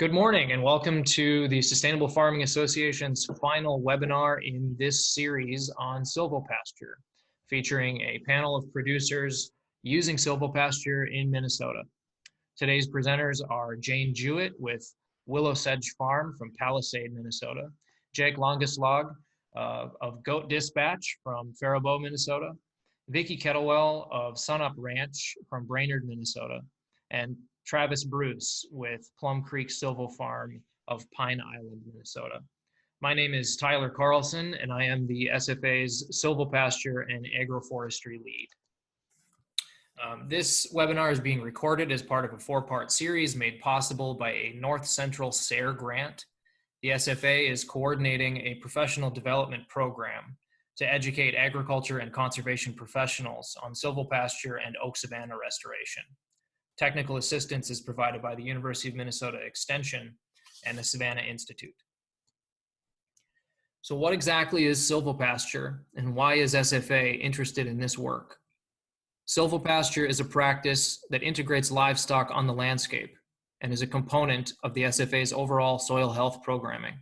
Good morning and welcome to the Sustainable Farming Association's final webinar in this series on silvopasture, featuring a panel of producers using silvopasture in Minnesota. Today's presenters are Jane Jewett with WillowSedge Farm from Palisade, Minnesota, Jake Langeslag of Goat Dispatch from Faribault, Minnesota, Vickie Kettlewell of Sunup Ranch from Brainerd, Minnesota, and Travis Bruce with Plum Creek Silvo Farm of Pine Island, Minnesota. My name is Tyler Carlson, and I am the SFA's Silvopasture and Agroforestry Lead. This webinar is being recorded as part of a four-part series made possible by a North Central SARE grant. The SFA is coordinating a professional development program to educate agriculture and conservation professionals on silvopasture and oak savanna restoration. Technical assistance is provided by the University of Minnesota Extension and the Savannah Institute. So what exactly is silvopasture and why is SFA interested in this work? Silvopasture is a practice that integrates livestock on the landscape and is a component of the SFA's overall soil health programming.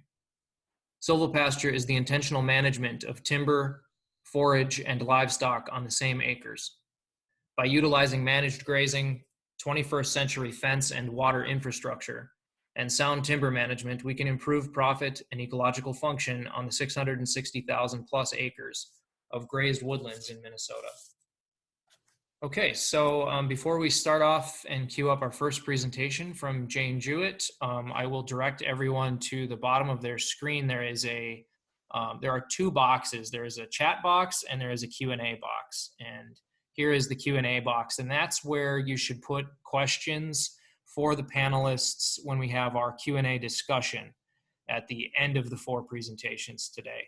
Silvopasture is the intentional management of timber, forage, and livestock on the same acres. By utilizing managed grazing, 21st century fence and water infrastructure, and sound timber management, we can improve profit and ecological function on the 660,000 plus acres of grazed woodlands in Minnesota. Okay, so before we start off and cue up our first presentation from Jane Jewett, I will direct everyone to the bottom of their screen. There are two boxes. There is a chat box and there is a Q&A box. And here is the Q&A box, and that's where you should put questions for the panelists when we have our Q&A discussion at the end of the four presentations today.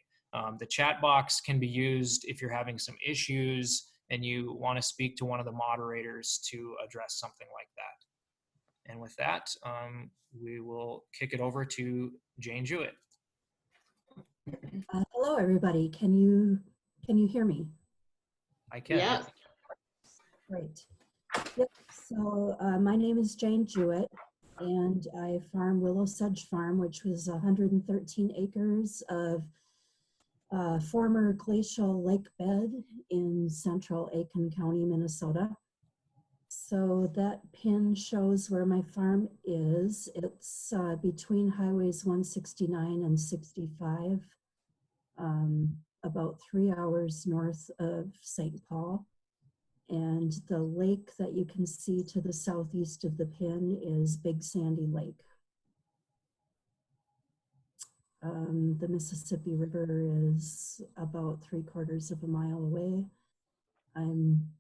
The chat box can be used if you're having some issues and you want to speak to one of the moderators to address something like that. And with that, we will kick it over to Jane Jewett. Hello, everybody. Can you hear me? I can. Yes. Great. Yep. So my name is Jane Jewett, and I farm WillowSedge Farm, which was 113 acres of former glacial lake bed in central Aiken County, Minnesota. So that pin shows where my farm is. It's between highways 169 and 65, about 3 hours north of St. Paul. And the lake that you can see to the southeast of the pin is Big Sandy Lake. The Mississippi River is about 3/4 of a mile away. I'm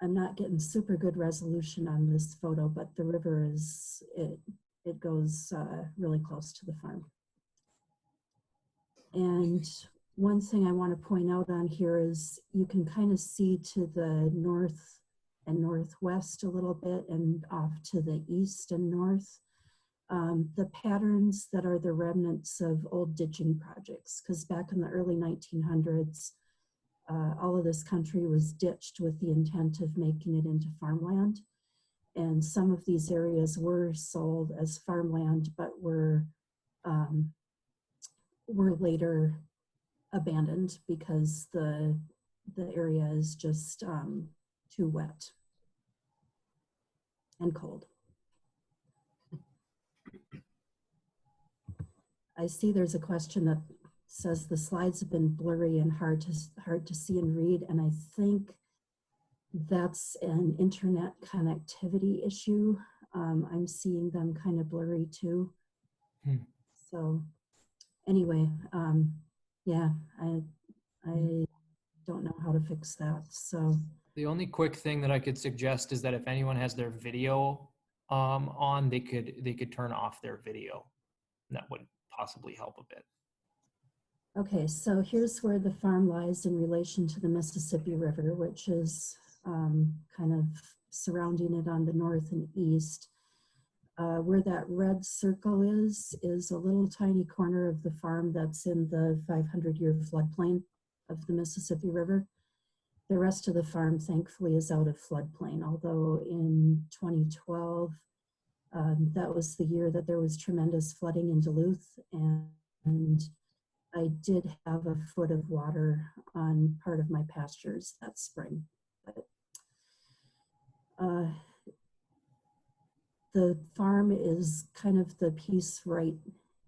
not getting super good resolution on this photo, but the river is, it goes really close to the farm. And one thing I want to point out on here is you can kind of see to the north and northwest a little bit and off to the east and north, the patterns that are the remnants of old ditching projects. Because back in the early 1900s, all of this country was ditched with the intent of making it into farmland. And some of these areas were sold as farmland, but were later abandoned because the area is just too wet and cold. I see there's a question that says the slides have been blurry and hard to see and read, and I think that's an internet connectivity issue. I'm seeing them kind of blurry too. So anyway, yeah, I don't know how to fix that. So the only quick thing that I could suggest is that if anyone has their video on, they could turn off their video. And that would possibly help a bit. Okay, so here's where the farm lies in relation to the Mississippi River, which is kind of surrounding it on the north and east. Where that red circle is a little tiny corner of the farm that's in the 500-year floodplain of the Mississippi River. The rest of the farm, thankfully, is out of floodplain, although in 2012, That was the year that there was tremendous flooding in Duluth, and I did have a foot of water on part of my pastures that spring. But, the farm is kind of the piece right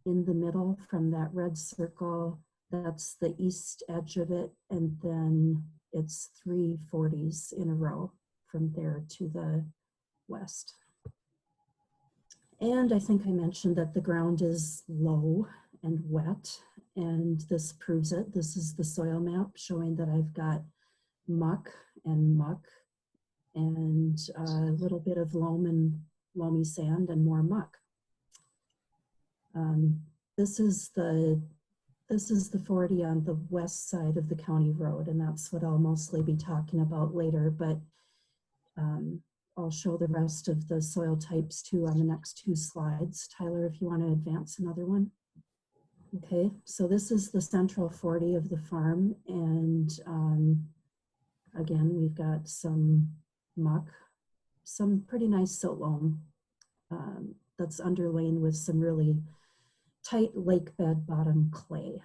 in the middle from that red circle. That's the east edge of it, and then it's 3 40s in a row from there to the west. And I think I mentioned that the ground is low and wet, and this proves it. This is the soil map showing that I've got muck and a little bit of loam and loamy sand and more muck. This is the 40 on the west side of the county road, and that's what I'll mostly be talking about later, but I'll show the rest of the soil types too on the next 2 slides. Tyler, if you want to advance another one. Okay, so this is the central 40 of the farm, and again, we've got some muck, some pretty nice silt loam that's underlain with some really tight lake bed bottom clay.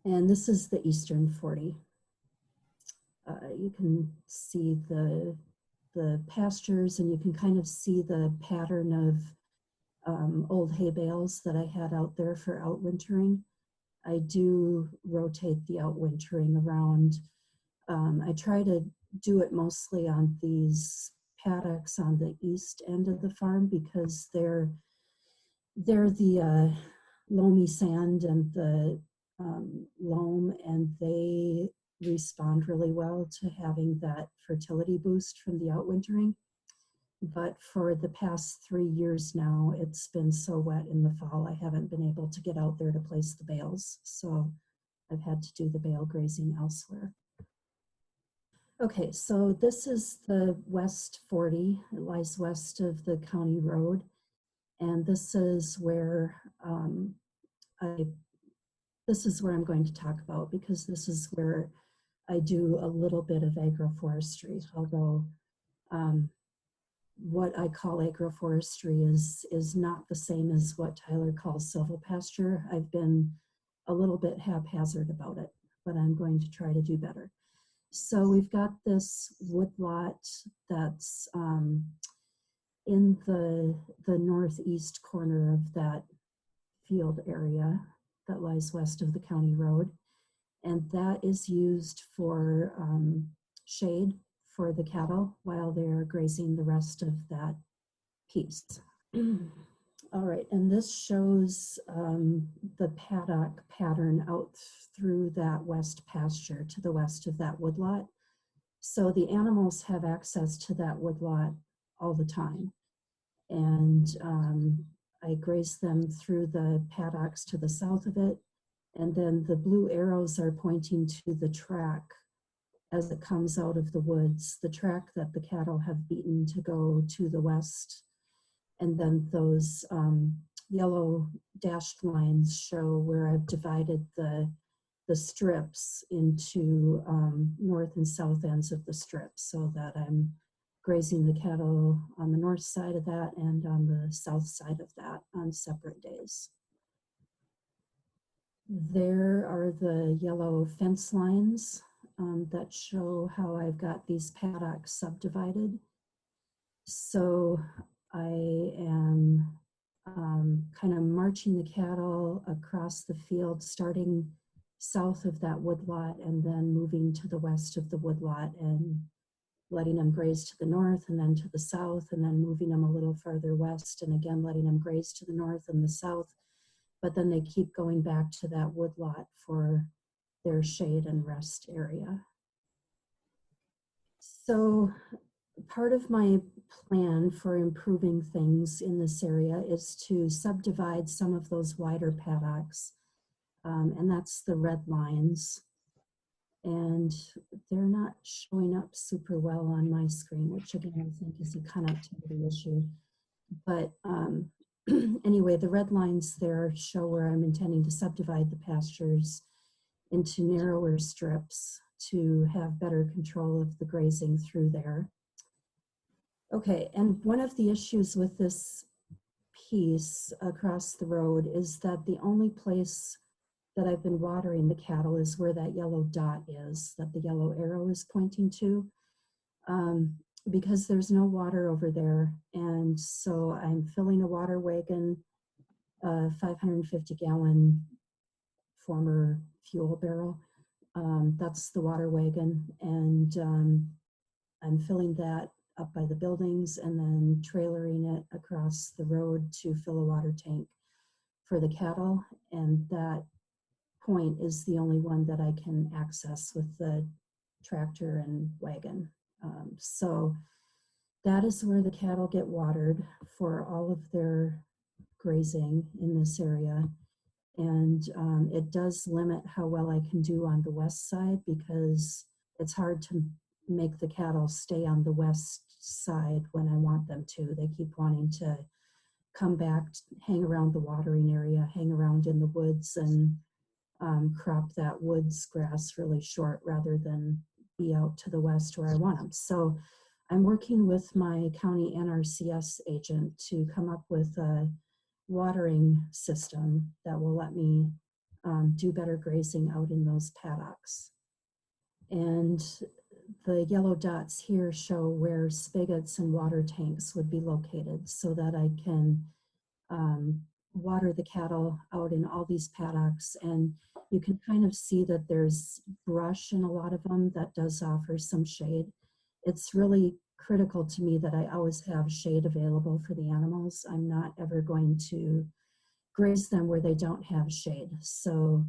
And this is the eastern 40. You can see the pastures, and you can kind of see the pattern of old hay bales that I had out there for outwintering. I do rotate the outwintering around. I try to do it mostly on these paddocks on the east end of the farm because they're the loamy sand and the loam, and they respond really well to having that fertility boost from the outwintering. But for the past 3 years now, it's been so wet in the fall, I haven't been able to get out there to place the bales. So I've had to do the bale grazing elsewhere. Okay, so this is the West 40. It lies west of the county road. And this is where I'm going to talk about, because this is where I do a little bit of agroforestry, although what I call agroforestry is not the same as what Tyler calls silvopasture. I've been a little bit haphazard about it, but I'm going to try to do better. So we've got this woodlot that's in the northeast corner of that field area that lies west of the county road. And that is used for shade for the cattle while they're grazing the rest of that piece. All right, and this shows the paddock pattern out through that west pasture to the west of that woodlot. So the animals have access to that woodlot all the time. And I graze them through the paddocks to the south of it. And then the blue arrows are pointing to the track as it comes out of the woods, the track that the cattle have beaten to go to the west. And then those yellow dashed lines show where I've divided the strips into north and south ends of the strip, so that I'm grazing the cattle on the north side of that and on the south side of that on separate days. There are the yellow fence lines that show how I've got these paddocks subdivided. So I am kind of marching the cattle across the field, starting south of that woodlot and then moving to the west of the woodlot and letting them graze to the north and then to the south, and then moving them a little farther west and again letting them graze to the north and the south. But then they keep going back to that woodlot for their shade and rest area. So part of my plan for improving things in this area is to subdivide some of those wider paddocks, and that's the red lines. And they're not showing up super well on my screen, which again I think is a connectivity issue. But anyway, the red lines there show where I'm intending to subdivide the pastures into narrower strips to have better control of the grazing through there. Okay, and one of the issues with this piece across the road is that the only place that I've been watering the cattle is where that yellow dot is, that the yellow arrow is pointing to, because there's no water over there. And so I'm filling a water wagon, a 550-gallon former fuel barrel. That's the water wagon. And I'm filling that up by the buildings and then trailering it across the road to fill a water tank for the cattle. And that point is the only one that I can access with the tractor and wagon. So that is where the cattle get watered for all of their grazing in this area. And it does limit how well I can do on the west side, because it's hard to make the cattle stay on the west side when I want them to. They keep wanting to come back, hang around the watering area, hang around in the woods, and crop that woods grass really short rather than be out to the west where I want them. So I'm working with my county NRCS agent to come up with a watering system that will let me do better grazing out in those paddocks. And the yellow dots here show where spigots and water tanks would be located so that I can water the cattle out in all these paddocks. And you can kind of see that there's brush in a lot of them that does offer some shade. It's really critical to me that I always have shade available for the animals. I'm not ever going to graze them where they don't have shade. So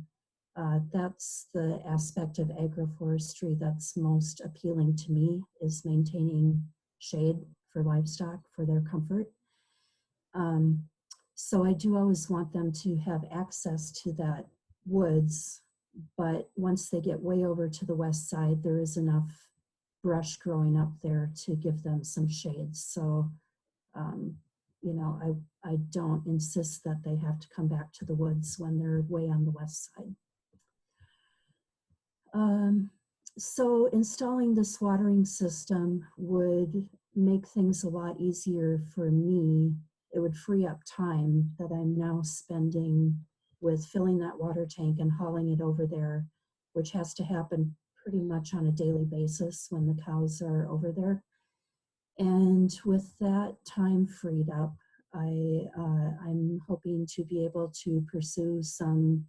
that's the aspect of agroforestry that's most appealing to me, is maintaining shade for livestock for their comfort. So I do always want them to have access to that woods, but once they get way over to the west side, there is enough brush growing up there to give them some shade. So, you know, I don't insist that they have to come back to the woods when they're way on the west side. So installing this watering system would make things a lot easier for me. It would free up time that I'm now spending with filling that water tank and hauling it over there, which has to happen pretty much on a daily basis when the cows are over there. And with that time freed up, I'm hoping to be able to pursue some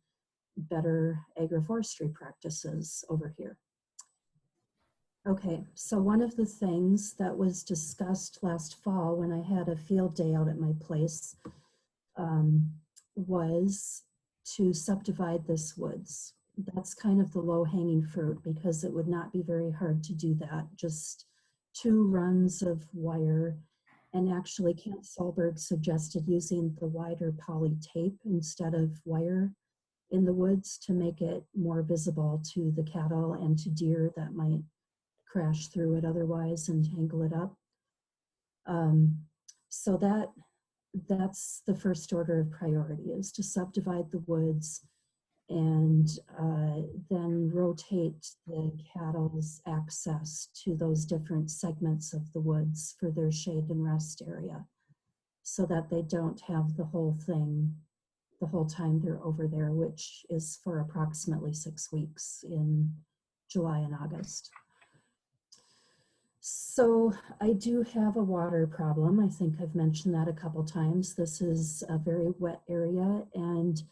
better agroforestry practices over here. Okay, so one of the things that was discussed last fall when I had a field day out at my place was to subdivide this woods. That's kind of the low-hanging fruit, because it would not be very hard to do that. Just 2 runs of wire, and actually Kent Solberg suggested using the wider poly tape instead of wire in the woods to make it more visible to the cattle and to deer that might crash through it otherwise and tangle it up. So that's the first order of priority, is to subdivide the woods and then rotate the cattle's access to those different segments of the woods for their shade and rest area, so that they don't have the whole thing the whole time they're over there, which is for approximately 6 weeks in July and August. So I do have a water problem. I think I've mentioned that a couple times. This is a very wet area, and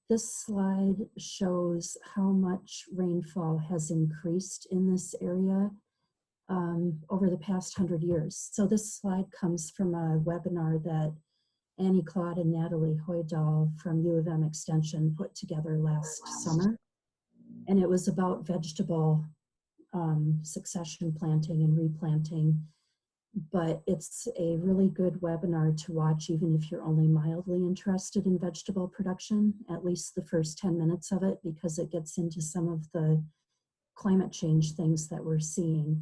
this slide shows how much rainfall has increased in this area over the past 100 years. So this slide comes from a webinar that Annie Claude and Natalie Hoydal from U of M Extension put together last summer. And it was about vegetable succession planting and replanting. But it's a really good webinar to watch, even if you're only mildly interested in vegetable production, at least the first 10 minutes of it, because it gets into some of the climate change things that we're seeing.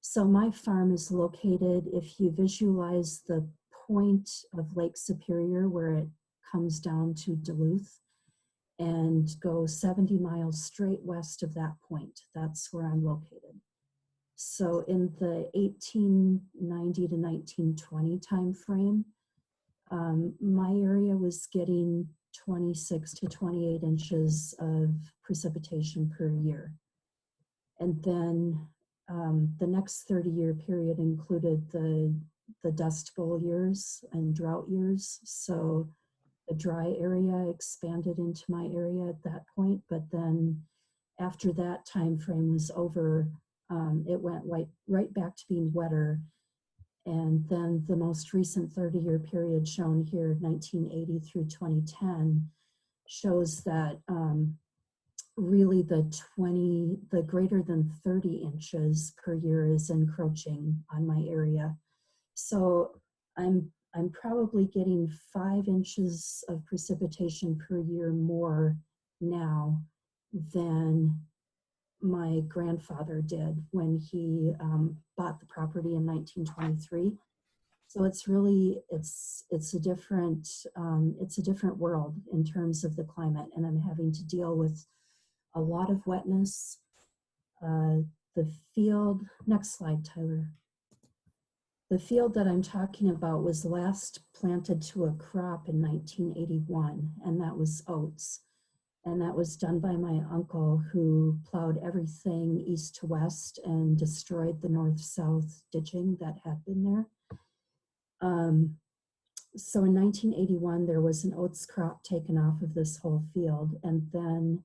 So my farm is located, if you visualize the point of Lake Superior where it comes down to Duluth, and go 70 miles straight west of that point. That's where I'm located. So in the 1890 to 1920 time frame, my area was getting 26 to 28 inches of precipitation per year. And then the next 30-year period included the Dust Bowl years and drought years. So the dry area expanded into my area at that point, but then after that time frame was over, it went right back to being wetter. And then the most recent 30-year period shown here, 1980 through 2010, shows that really the greater than 30 inches per year is encroaching on my area. So I'm probably getting 5 inches of precipitation per year more now than my grandfather did when he bought the property in 1923. So it's really, it's a different world in terms of the climate, and I'm having to deal with a lot of wetness. The field, next slide, Tyler. The field that I'm talking about was last planted to a crop in 1981, and that was oats. And that was done by my uncle, who plowed everything east to west and destroyed the north-south ditching that had been there. So in 1981, there was an oats crop taken off of this whole field, and then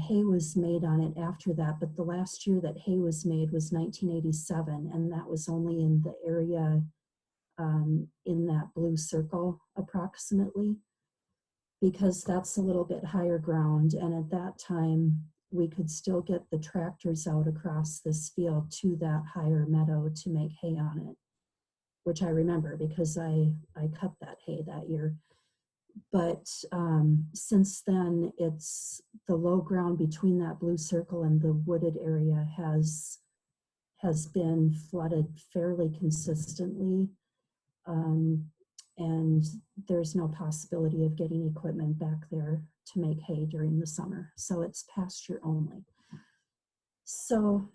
hay was made on it after that. But the last year that hay was made was 1987, and that was only in the area in that blue circle approximately, because that's a little bit higher ground. And at that time, we could still get the tractors out across this field to that higher meadow to make hay on it, which I remember because I cut that hay that year. But since then, it's the low ground between that blue circle and the wooded area has been flooded fairly consistently. And there's no possibility of getting equipment back there to make hay during the summer. So it's pasture only. So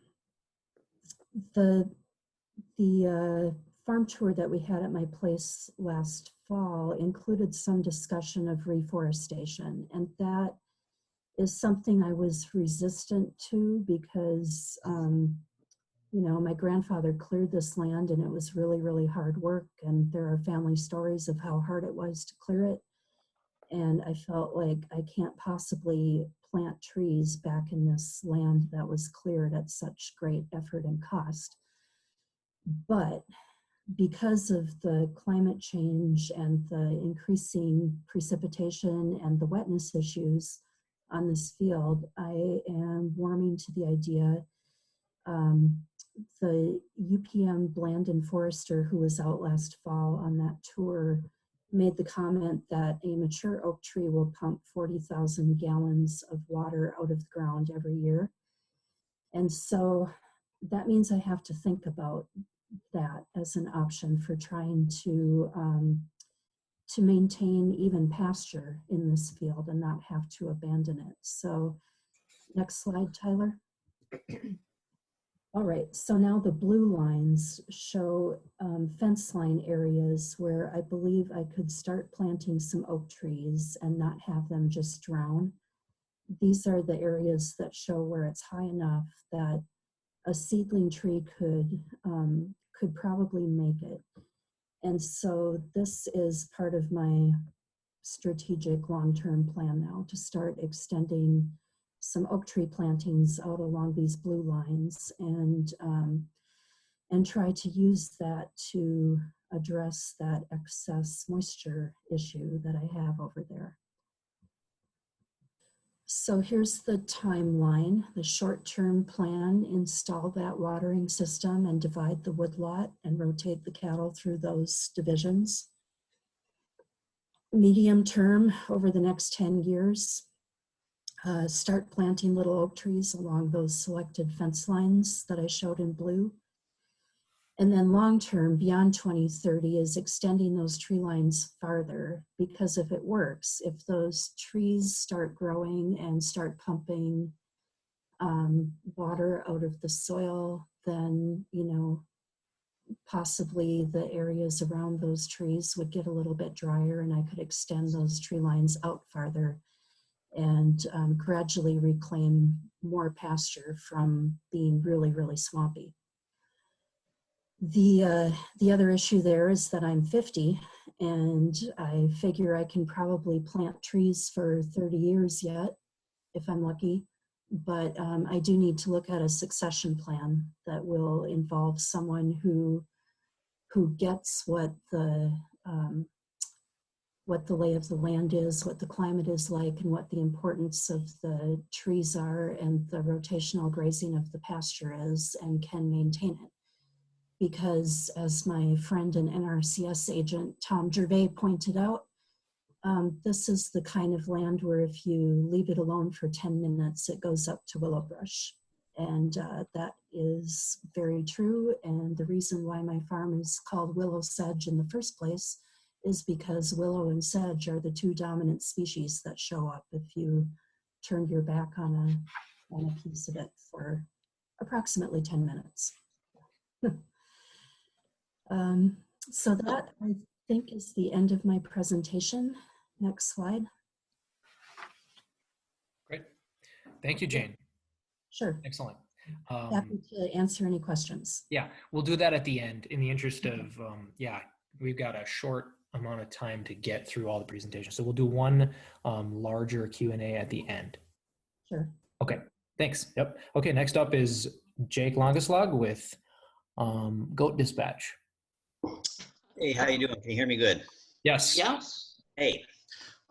the farm tour that we had at my place last fall included some discussion of reforestation, and that is something I was resistant to because you know, my grandfather cleared this land and it was really, really hard work, and there are family stories of how hard it was to clear it. And I felt like I can't possibly plant trees back in this land that was cleared at such great effort and cost. But because of the climate change and the increasing precipitation and the wetness issues on this field, I am warming to the idea. The UPM Blandin forester who was out last fall on that tour made the comment that a mature oak tree will pump 40,000 gallons of water out of the ground every year. And so that means I have to think about that as an option for trying to maintain even pasture in this field and not have to abandon it. So next slide, Tyler. All right, so now the blue lines show fence line areas where I believe I could start planting some oak trees and not have them just drown. These are the areas that show where it's high enough that a seedling tree could probably make it. And so this is part of my strategic long-term plan now, to start extending some oak tree plantings out along these blue lines and try to use that to address that excess moisture issue that I have over there. So here's the timeline, the short-term plan: install that watering system and divide the woodlot and rotate the cattle through those divisions. Medium term, over the next 10 years, start planting little oak trees along those selected fence lines that I showed in blue. And then long term, beyond 2030, is extending those tree lines farther, because if it works, if those trees start growing and start pumping water out of the soil, then, you know, possibly the areas around those trees would get a little bit drier, and I could extend those tree lines out farther and gradually reclaim more pasture from being really, really swampy. The other issue there is that I'm 50, and I figure I can probably plant trees for 30 years yet, if I'm lucky. But I do need to look at a succession plan that will involve someone who gets what the lay of the land is, what the climate is like, and what the importance of the trees are, and the rotational grazing of the pasture is, and can maintain it. Because as my friend and NRCS agent, Tom Gervais, pointed out, this is the kind of land where if you leave it alone for 10 minutes, it goes up to willow brush. And that is very true. And the reason why my farm is called WillowSedge in the first place is because willow and sedge are the two dominant species that show up if you turn your back on a piece of it for approximately 10 minutes. So that, I think, is the end of my presentation. Next slide. Great. Thank you, Jane. Sure. Excellent. Happy to answer any questions. Yeah, we'll do that at the end in the interest of, yeah, we've got a short amount of time to get through all the presentations. So we'll do one larger Q&A at the end. Sure. Okay, thanks. Yep. Okay, next up is Jake Langeslag with Goat Dispatch. Hey, how you doing? Can you hear me good? Yes. Yes. Hey.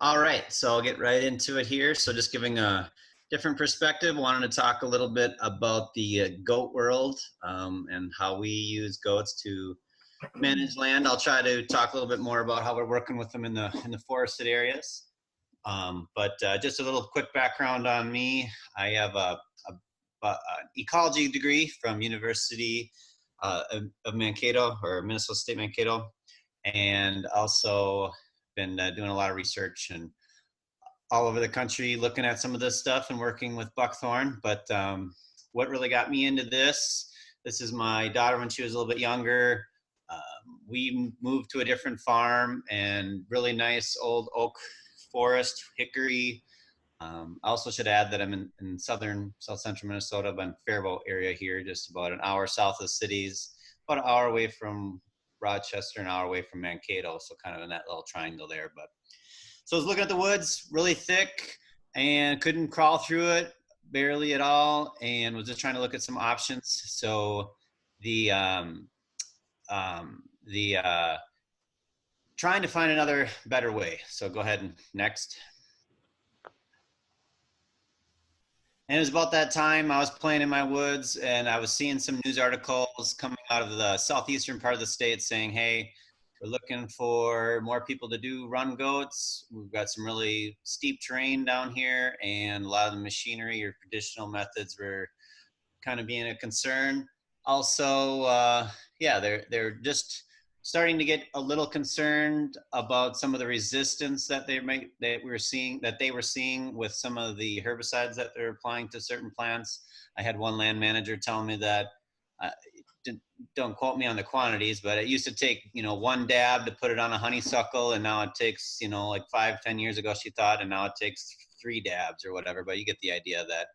All right, so I'll get right into it here. So just giving a different perspective, wanted to talk a little bit about the goat world and how we use goats to manage land. I'll try to talk a little bit more about how we're working with them in the forested areas. But just a little quick background on me. I have an ecology degree from University of Mankato, or Minnesota State Mankato, and also been doing a lot of research and all over the country looking at some of this stuff and working with Buckthorn. But what really got me into this is my daughter when she was a little bit younger. We moved to a different farm and really nice old oak forest, hickory. I also should add that I'm in south central Minnesota, but in Faribault area here, just about an hour south of cities, about an hour away from Rochester, an hour away from Mankato, so kind of in that little triangle there. But so I was looking at the woods, really thick, and couldn't crawl through it barely at all, and was just trying to look at some options. So trying to find another better way. So go ahead and next. And it was about that time I was playing in my woods, and I was seeing some news articles coming out of the southeastern part of the state saying, hey, we're looking for more people to run goats. We've got some really steep terrain down here, and a lot of the machinery or traditional methods were kind of being a concern. Also, yeah, they're just starting to get a little concerned about some of the resistance that they were seeing with some of the herbicides that they're applying to certain plants. I had one land manager tell me that, don't quote me on the quantities, but it used to take, one dab to put it on a honeysuckle, and now it takes, like 5-10 years ago she thought, and now it takes 3 dabs or whatever. But you get the idea that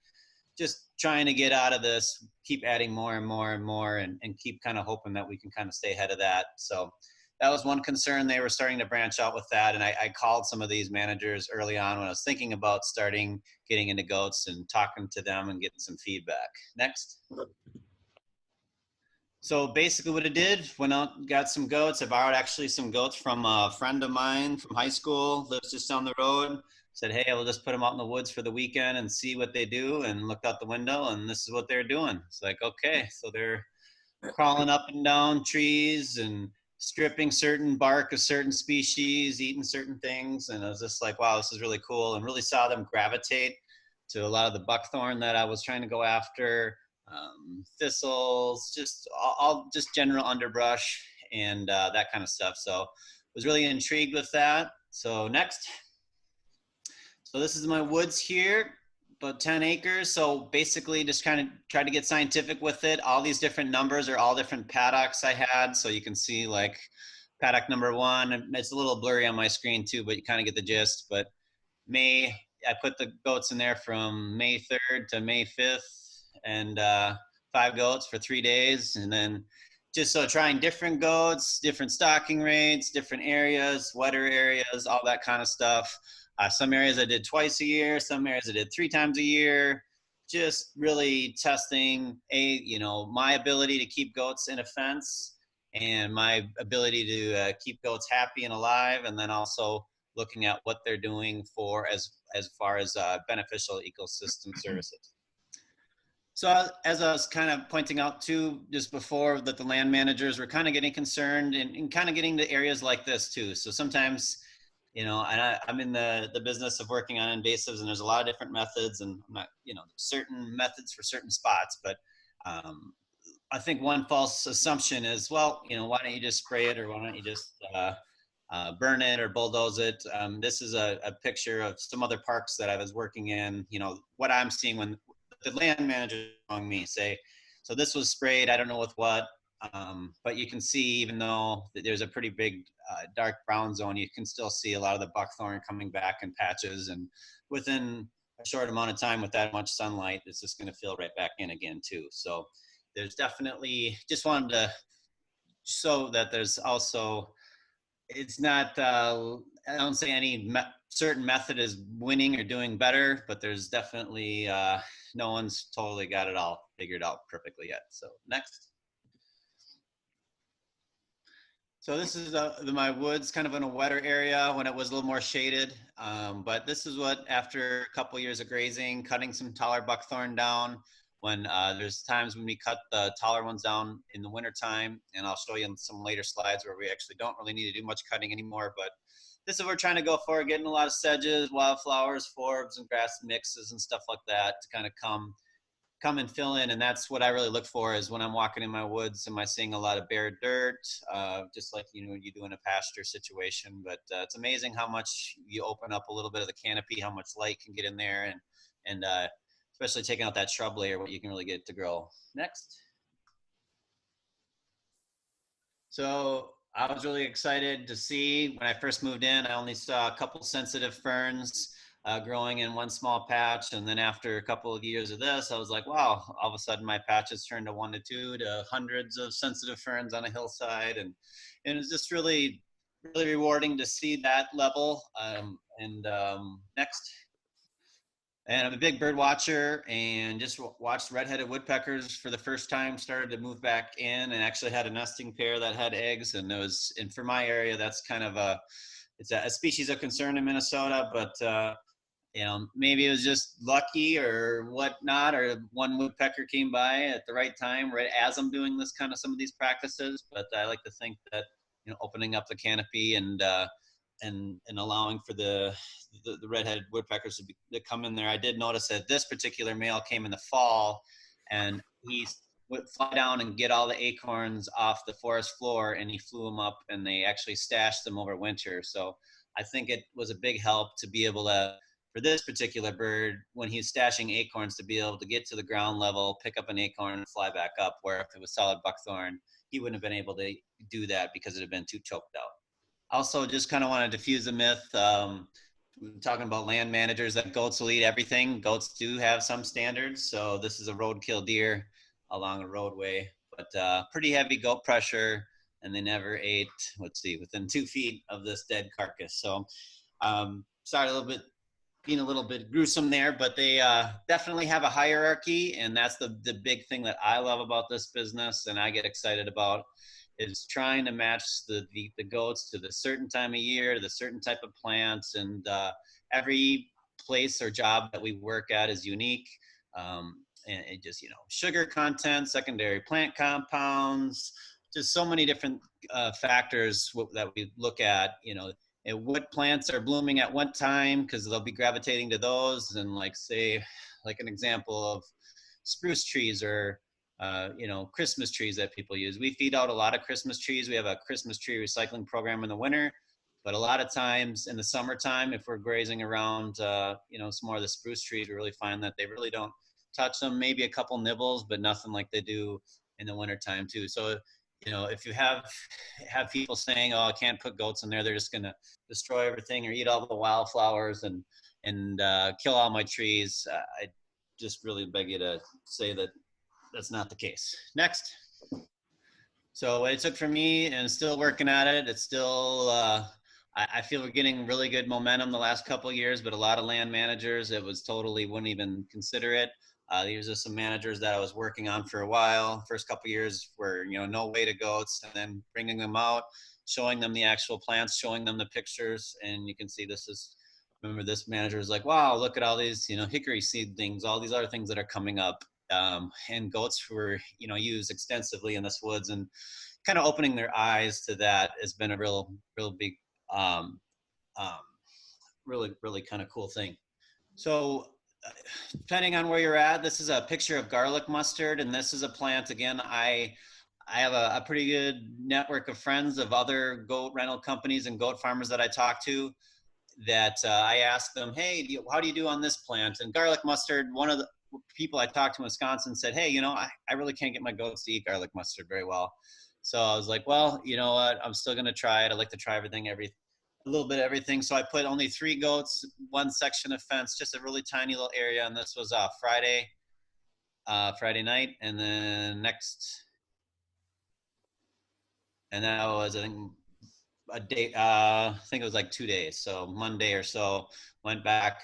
just trying to get out of this, keep adding more and more and more, and keep kind of hoping that we can kind of stay ahead of that. So that was one concern. They were starting to branch out with that. And I called some of these managers early on when I was thinking about getting into goats, and talking to them and getting some feedback. Next. So basically what I did, went out, got some goats. I borrowed actually some goats from a friend of mine from high school, lives just down the road. Said, hey, we'll just put them out in the woods for the weekend and see what they do, and looked out the window, and this is what they're doing. It's like, okay, so they're crawling up and down trees and stripping certain bark of certain species, eating certain things. And I was just like, wow, this is really cool, and really saw them gravitate to a lot of the buckthorn that I was trying to go after, thistles, all just general underbrush and that kind of stuff. So was really intrigued with that. So next. So this is my woods here. about 10 acres. So basically just kind of try to get scientific with it. All these different numbers are all different paddocks I had. So you can see like paddock number 1, it's a little blurry on my screen too, but you kind of get the gist. But I put the goats in there from May 3rd to May 5th, and 5 goats for 3 days. And then just so trying different goats, different stocking rates, different areas, wetter areas, all that kind of stuff. Some areas I did twice a year, some areas I did 3 times a year. Just really testing my ability to keep goats in a fence and my ability to keep goats happy and alive, and then also looking at what they're doing for as far as beneficial ecosystem services. So as I was kind of pointing out too, just before, that the land managers were kind of getting concerned and kind of getting to areas like this too. So sometimes, and I'm in the business of working on invasives, and there's a lot of different methods, and I'm not, certain methods for certain spots, but I think one false assumption is, well, why don't you just spray it, or why don't you just burn it or bulldoze it? This is a picture of some other parks that I was working in. What I'm seeing when the land manager telling me, say, so this was sprayed, I don't know with what, but you can see, even though there's a pretty big dark brown zone, you can still see a lot of the buckthorn coming back in patches, and within a short amount of time with that much sunlight, it's just going to fill right back in again too. So there's definitely, just wanted to show that there's also, it's not, I don't say any certain method is winning or doing better, but there's definitely, no one's totally got it all figured out perfectly yet. So next. So this is my woods, kind of in a wetter area when it was a little more shaded. But this is what, after a couple years of grazing, cutting some taller buckthorn down, when there's times when we cut the taller ones down in the winter time, and I'll show you in some later slides where we actually don't really need to do much cutting anymore. But this is what we're trying to go for, getting a lot of sedges, wildflowers, forbs, and grass mixes and stuff like that to kind of come and fill in. And that's what I really look for, is when I'm walking in my woods, am I seeing a lot of bare dirt, just like you do in a pasture situation. But it's amazing how much you open up a little bit of the canopy, how much light can get in there, and especially taking out that shrub layer, what you can really get to grow. Next. So I was really excited to see, when I first moved in, I only saw a couple sensitive ferns growing in one small patch. And then after a couple of years of this, I was like, wow, all of a sudden my patches turned to 1 to 2 to hundreds of sensitive ferns on a hillside. And it's just really, really rewarding to see that level. Next. And I'm a big bird watcher, and just watched red-headed woodpeckers for the first time, started to move back in, and actually had a nesting pair that had eggs. And and for my area, that's kind of it's a species of concern in Minnesota, but maybe it was just lucky or whatnot, or one woodpecker came by at the right time, right as I'm doing some of these practices. But I like to think that, opening up the canopy and allowing for the red-headed woodpeckers to come in there. I did notice that this particular male came in the fall, and he would fly down and get all the acorns off the forest floor, and he flew them up, and they actually stashed them over winter. So I think it was a big help to be able to, for this particular bird, when he's stashing acorns, to be able to get to the ground level, pick up an acorn and fly back up, where if it was solid buckthorn, he wouldn't have been able to do that because it had been too choked out. Also, just kind of want to diffuse a myth. Talking about land managers that goats will eat everything. Goats do have some standards. So this is a roadkill deer along a roadway, but pretty heavy goat pressure, and they never ate, within 2 feet of this dead carcass. So sorry, being a little bit gruesome there, but they definitely have a hierarchy, and that's the big thing that I love about this business, and I get excited about, is trying to match the goats to the certain time of year, to the certain type of plants. And every place or job that we work at is unique. And it just, sugar content, secondary plant compounds, just so many different factors that we look at, and what plants are blooming at what time, because they'll be gravitating to those. And like an example of spruce trees, or Christmas trees that people use. We feed out a lot of Christmas trees. We have a Christmas tree recycling program in the winter, But a lot of times in the summertime, if we're grazing around, you know, some more of the spruce trees, we really find that they really don't touch them. Maybe a couple nibbles, but nothing like they do in the wintertime too. So, you know, if you have people saying, "Oh, I can't put goats in there; they're just gonna destroy everything or eat all the wildflowers and kill all my trees," I just really beg you to say that that's not the case. Next. So what it took for me, and still working at it, it's still, I feel we're getting really good momentum the last couple of years, but a lot of land managers, it was totally wouldn't even consider it. These are some managers that I was working on for a while. First couple of years were, you know, no way to goats, and then bringing them out, showing them the actual plants, showing them the pictures, and you can see this is, remember this manager was like, wow, look at all these, you know, hickory seedlings, all these other things that are coming up. And goats were, you know, used extensively in this woods, and kind of opening their eyes to that has been a real big, um, um, really kind of cool thing. So depending on where you're at, this is a picture of garlic mustard, and this is a plant, again, I have a pretty good network of friends of other goat rental companies and goat farmers that I talk to, that I asked them, hey, how do you do on this plant? And garlic mustard, one of the people I talked to in Wisconsin said, hey, you know, I really can't get my goats to eat garlic mustard very well. So I was like, well, you know what, I'm still gonna try it. I like to try everything, a little bit of everything. So I put only 3 goats, 1 section of fence, just a really tiny little area. And this was Friday night. And then and that was, I think, a day, I think it was like 2 days. So Monday or so, went back.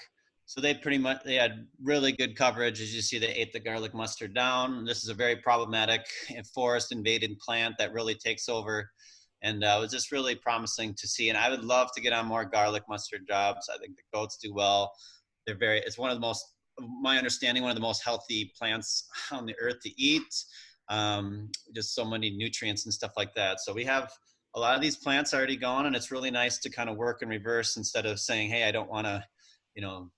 So they had really good coverage. As you see, they ate the garlic mustard down. This is a very problematic forest invaded plant that really takes over. And it was just really promising to see. And I would love to get on more garlic mustard jobs. I think the goats do well. It's one of the most, my understanding, one of the most healthy plants on the earth to eat. Just so many nutrients and stuff like that. So we have a lot of these plants already going, and it's really nice to kind of work in reverse instead of saying, hey, I don't want to, you know,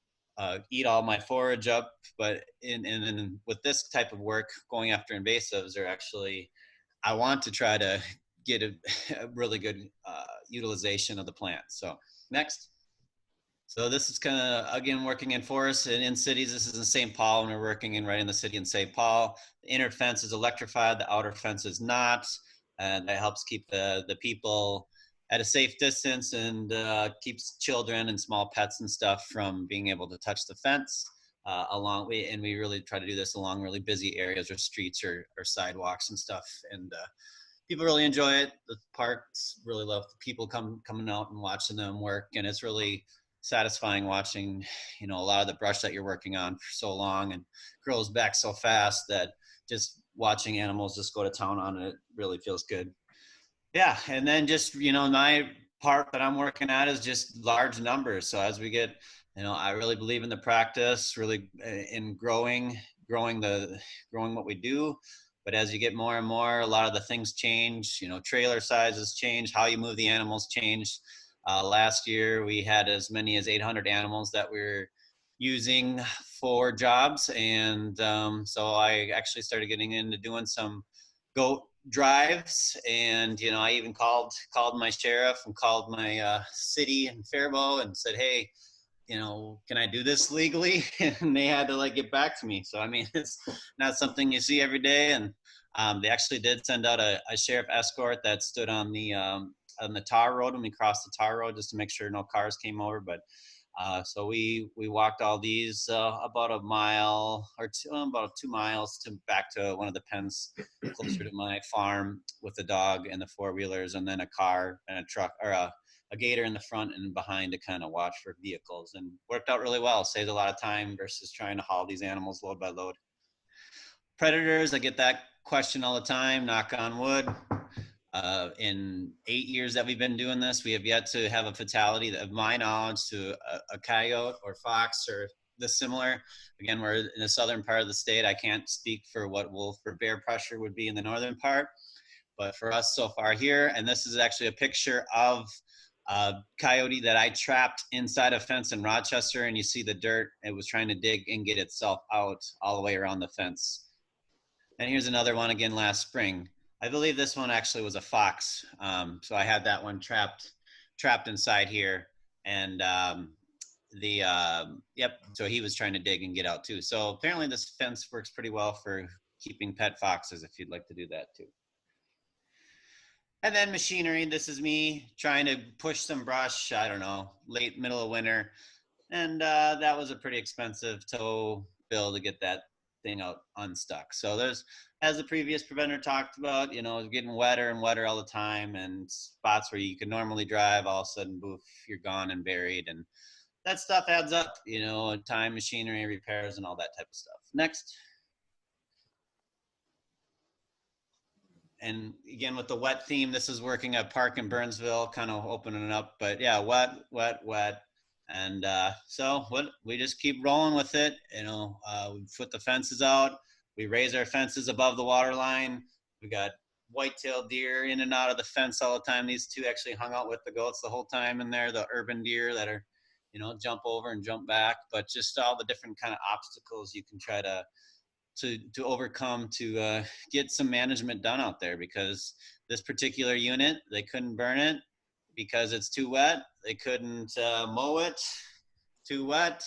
eat all my forage up. But in with this type of work, going after invasives, are actually, I want to try to get a really good utilization of the plant. So next. So this is kind of, again, working in forests and in cities. This is in St. Paul, and we're working right in the city in St. Paul. The inner fence is electrified, the outer fence is not. And that helps keep the people at a safe distance, and keeps children and small pets and stuff from being able to touch the fence. And we really try to do this along really busy areas or streets or sidewalks and stuff. And people really enjoy it. The parks really love people coming out and watching them work, and it's really satisfying watching, you know, a lot of the brush that you're working on for so long and grows back so fast that just watching animals just go to town on it really feels good. Yeah, and then just, you know, my part that I'm working at is just large numbers. So as we get, you know, I really believe in the practice, really in growing what we do. But as you get more and more, a lot of the things change. You know, trailer sizes change, how you move the animals change. Last year, we had as many as 800 animals that we were using for jobs. And so I actually started getting into doing some goat drives. And, you know, I even called my sheriff and called my city in Faribault and said, hey, you know, can I do this legally? And they had to like get back to me. So, I mean, it's not something you see every day. And they actually did send out a sheriff escort that stood on the tar road when we crossed the tar road, just to make sure no cars came over. But so we walked all these about a mile or two, about 2 miles back to one of the pens closer to my farm with the dog and the 4-wheelers, and then a car and a truck, or a gator in the front and behind to kind of watch for vehicles, and worked out really well. Saved a lot of time versus trying to haul these animals load by load. Predators, I get that question all the time, knock on wood. In 8 years that we've been doing this, we have yet to have a fatality, of my knowledge, to a coyote or fox or the similar. Again, we're in the southern part of the state. I can't speak for what wolf or bear pressure would be in the northern part, but for us so far here, and this is actually a picture of a coyote that I trapped inside a fence in Rochester, and you see the dirt. It was trying to dig and get itself out all the way around the fence. And here's another one again last spring. I believe this one actually was a fox. So I had that one trapped trapped inside here. And yep, so he was trying to dig and get out too. So apparently this fence works pretty well for keeping pet foxes if you'd like to do that too. And then machinery, this is me trying to push some brush, I don't know, late middle of winter. And that was a pretty expensive tow bill to get that thing out unstuck. So there's, as the previous preventer talked about, you know, getting wetter and wetter all the time, and spots where you could normally drive, all of a sudden, boof, you're gone and buried. And that stuff adds up, you know, time, machinery, repairs, and all that type of stuff. Next. And again, with the wet theme, this is working at Park in Burnsville, kind of opening it up. But yeah, wet, wet, wet. And so what, we just keep rolling with it. You know, we put the fences out. We raise our fences above the water line. We got white-tailed deer in and out of the fence all the time. These two actually hung out with the goats the whole time in there, the urban deer that are, you know, jump over and jump back. But just all the different kind of obstacles you can try to overcome to get some management done out there, because this particular unit, they couldn't burn it because it's too wet. They couldn't mow it, too wet.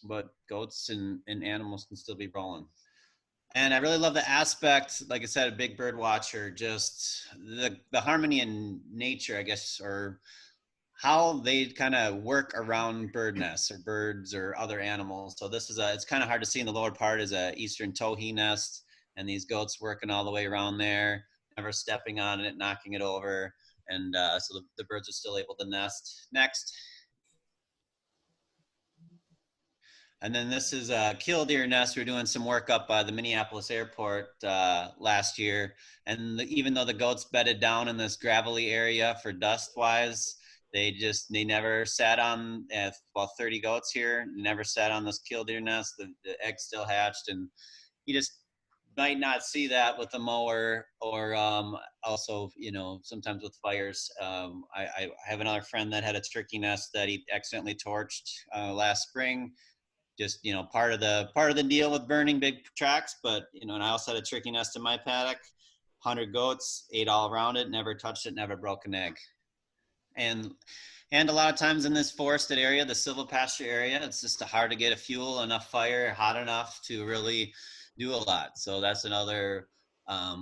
But goats and animals can still be rolling. And I really love the aspect, like I said, a big bird watcher, just the harmony in nature, I guess, or how they kind of work around bird nests or birds or other animals. So this is it's kind of hard to see in the lower part, is a eastern towhee nest, and these goats working all the way around there, never stepping on it, knocking it over. And so the birds are still able to nest. Next. And then this is a killdeer nest. We were doing some work up by the Minneapolis airport last year. And even though the goats bedded down in this gravelly area for dust wise, they never sat on, about 30 goats here, never sat on this killdeer nest. The eggs still hatched, and you just might not see that with a mower, or also, you know, sometimes with fires. I have another friend that had a turkey nest that he accidentally torched last spring. Just, you know, part of the deal with burning big tracks. But, you know, and I also had a turkey nest in my paddock, 100 goats, ate all around it, never touched it, never broke an egg. And a lot of times in this forested area, the Silvopasture area, it's just hard to get a fuel, enough fire, hot enough to really do a lot. So that's another, a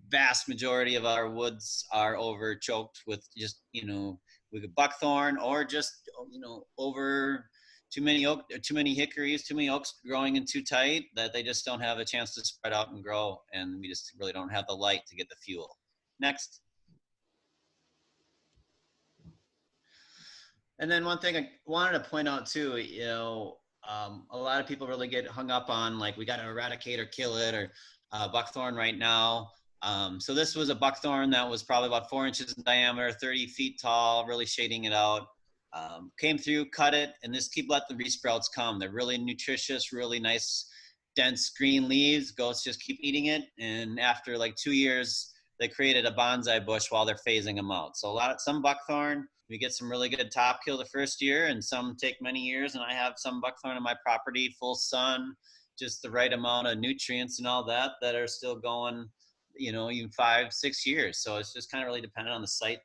vast majority of our woods are over choked with just, you know, with a buckthorn, or just, you know, over too many hickories, too many oaks growing in too tight, that they just don't have a chance to spread out and grow. And we just really don't have the light to get the fuel. Next. And then one thing I wanted to point out too, you know, a lot of people really get hung up on, like, we got to eradicate or kill it, or buckthorn right now. So this was a buckthorn that was probably about 4 inches in diameter, 30 feet tall, really shading it out. Came through, cut it, and just keep letting the resprouts come. They're really nutritious, really nice, dense green leaves. Goats just keep eating it. And after like 2 years, they created a bonsai bush while they're phasing them out. So some buckthorn, we get some really good top kill the first year, and some take many years. And I have some buckthorn on my property, full sun, just the right amount of nutrients and all that are still going, you know, even 5-6 years. So it's just kind of really dependent on the site,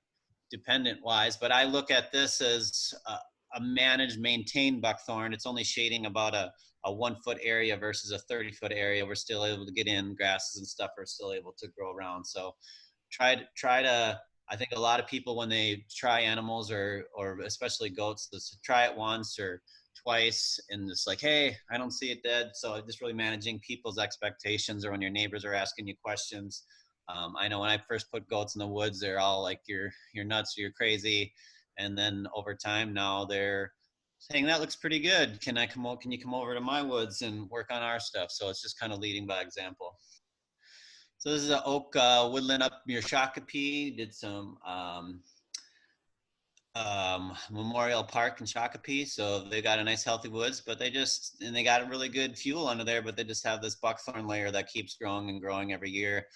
dependent wise. But I look at this as a managed, maintained buckthorn. It's only shading about a 1 foot area versus a 30-foot area. We're still able to get in, grasses and stuff are still able to grow around. So try to, I think a lot of people, when they try animals, or especially goats, just try it once or twice and just like, hey, I don't see it dead. So just really managing people's expectations, or when your neighbors are asking you questions. I know when I first put goats in the woods, they're all like, you're nuts, you're crazy. And then over time now they're saying, that looks pretty good. Can you come over to my woods and work on our stuff? So it's just kind of leading by example. So this is an oak woodland up near Shakopee. Did some Memorial Park in Shakopee. So they got a nice healthy woods, but they got a really good fuel under there, but they just have this buckthorn layer that keeps growing and growing every year.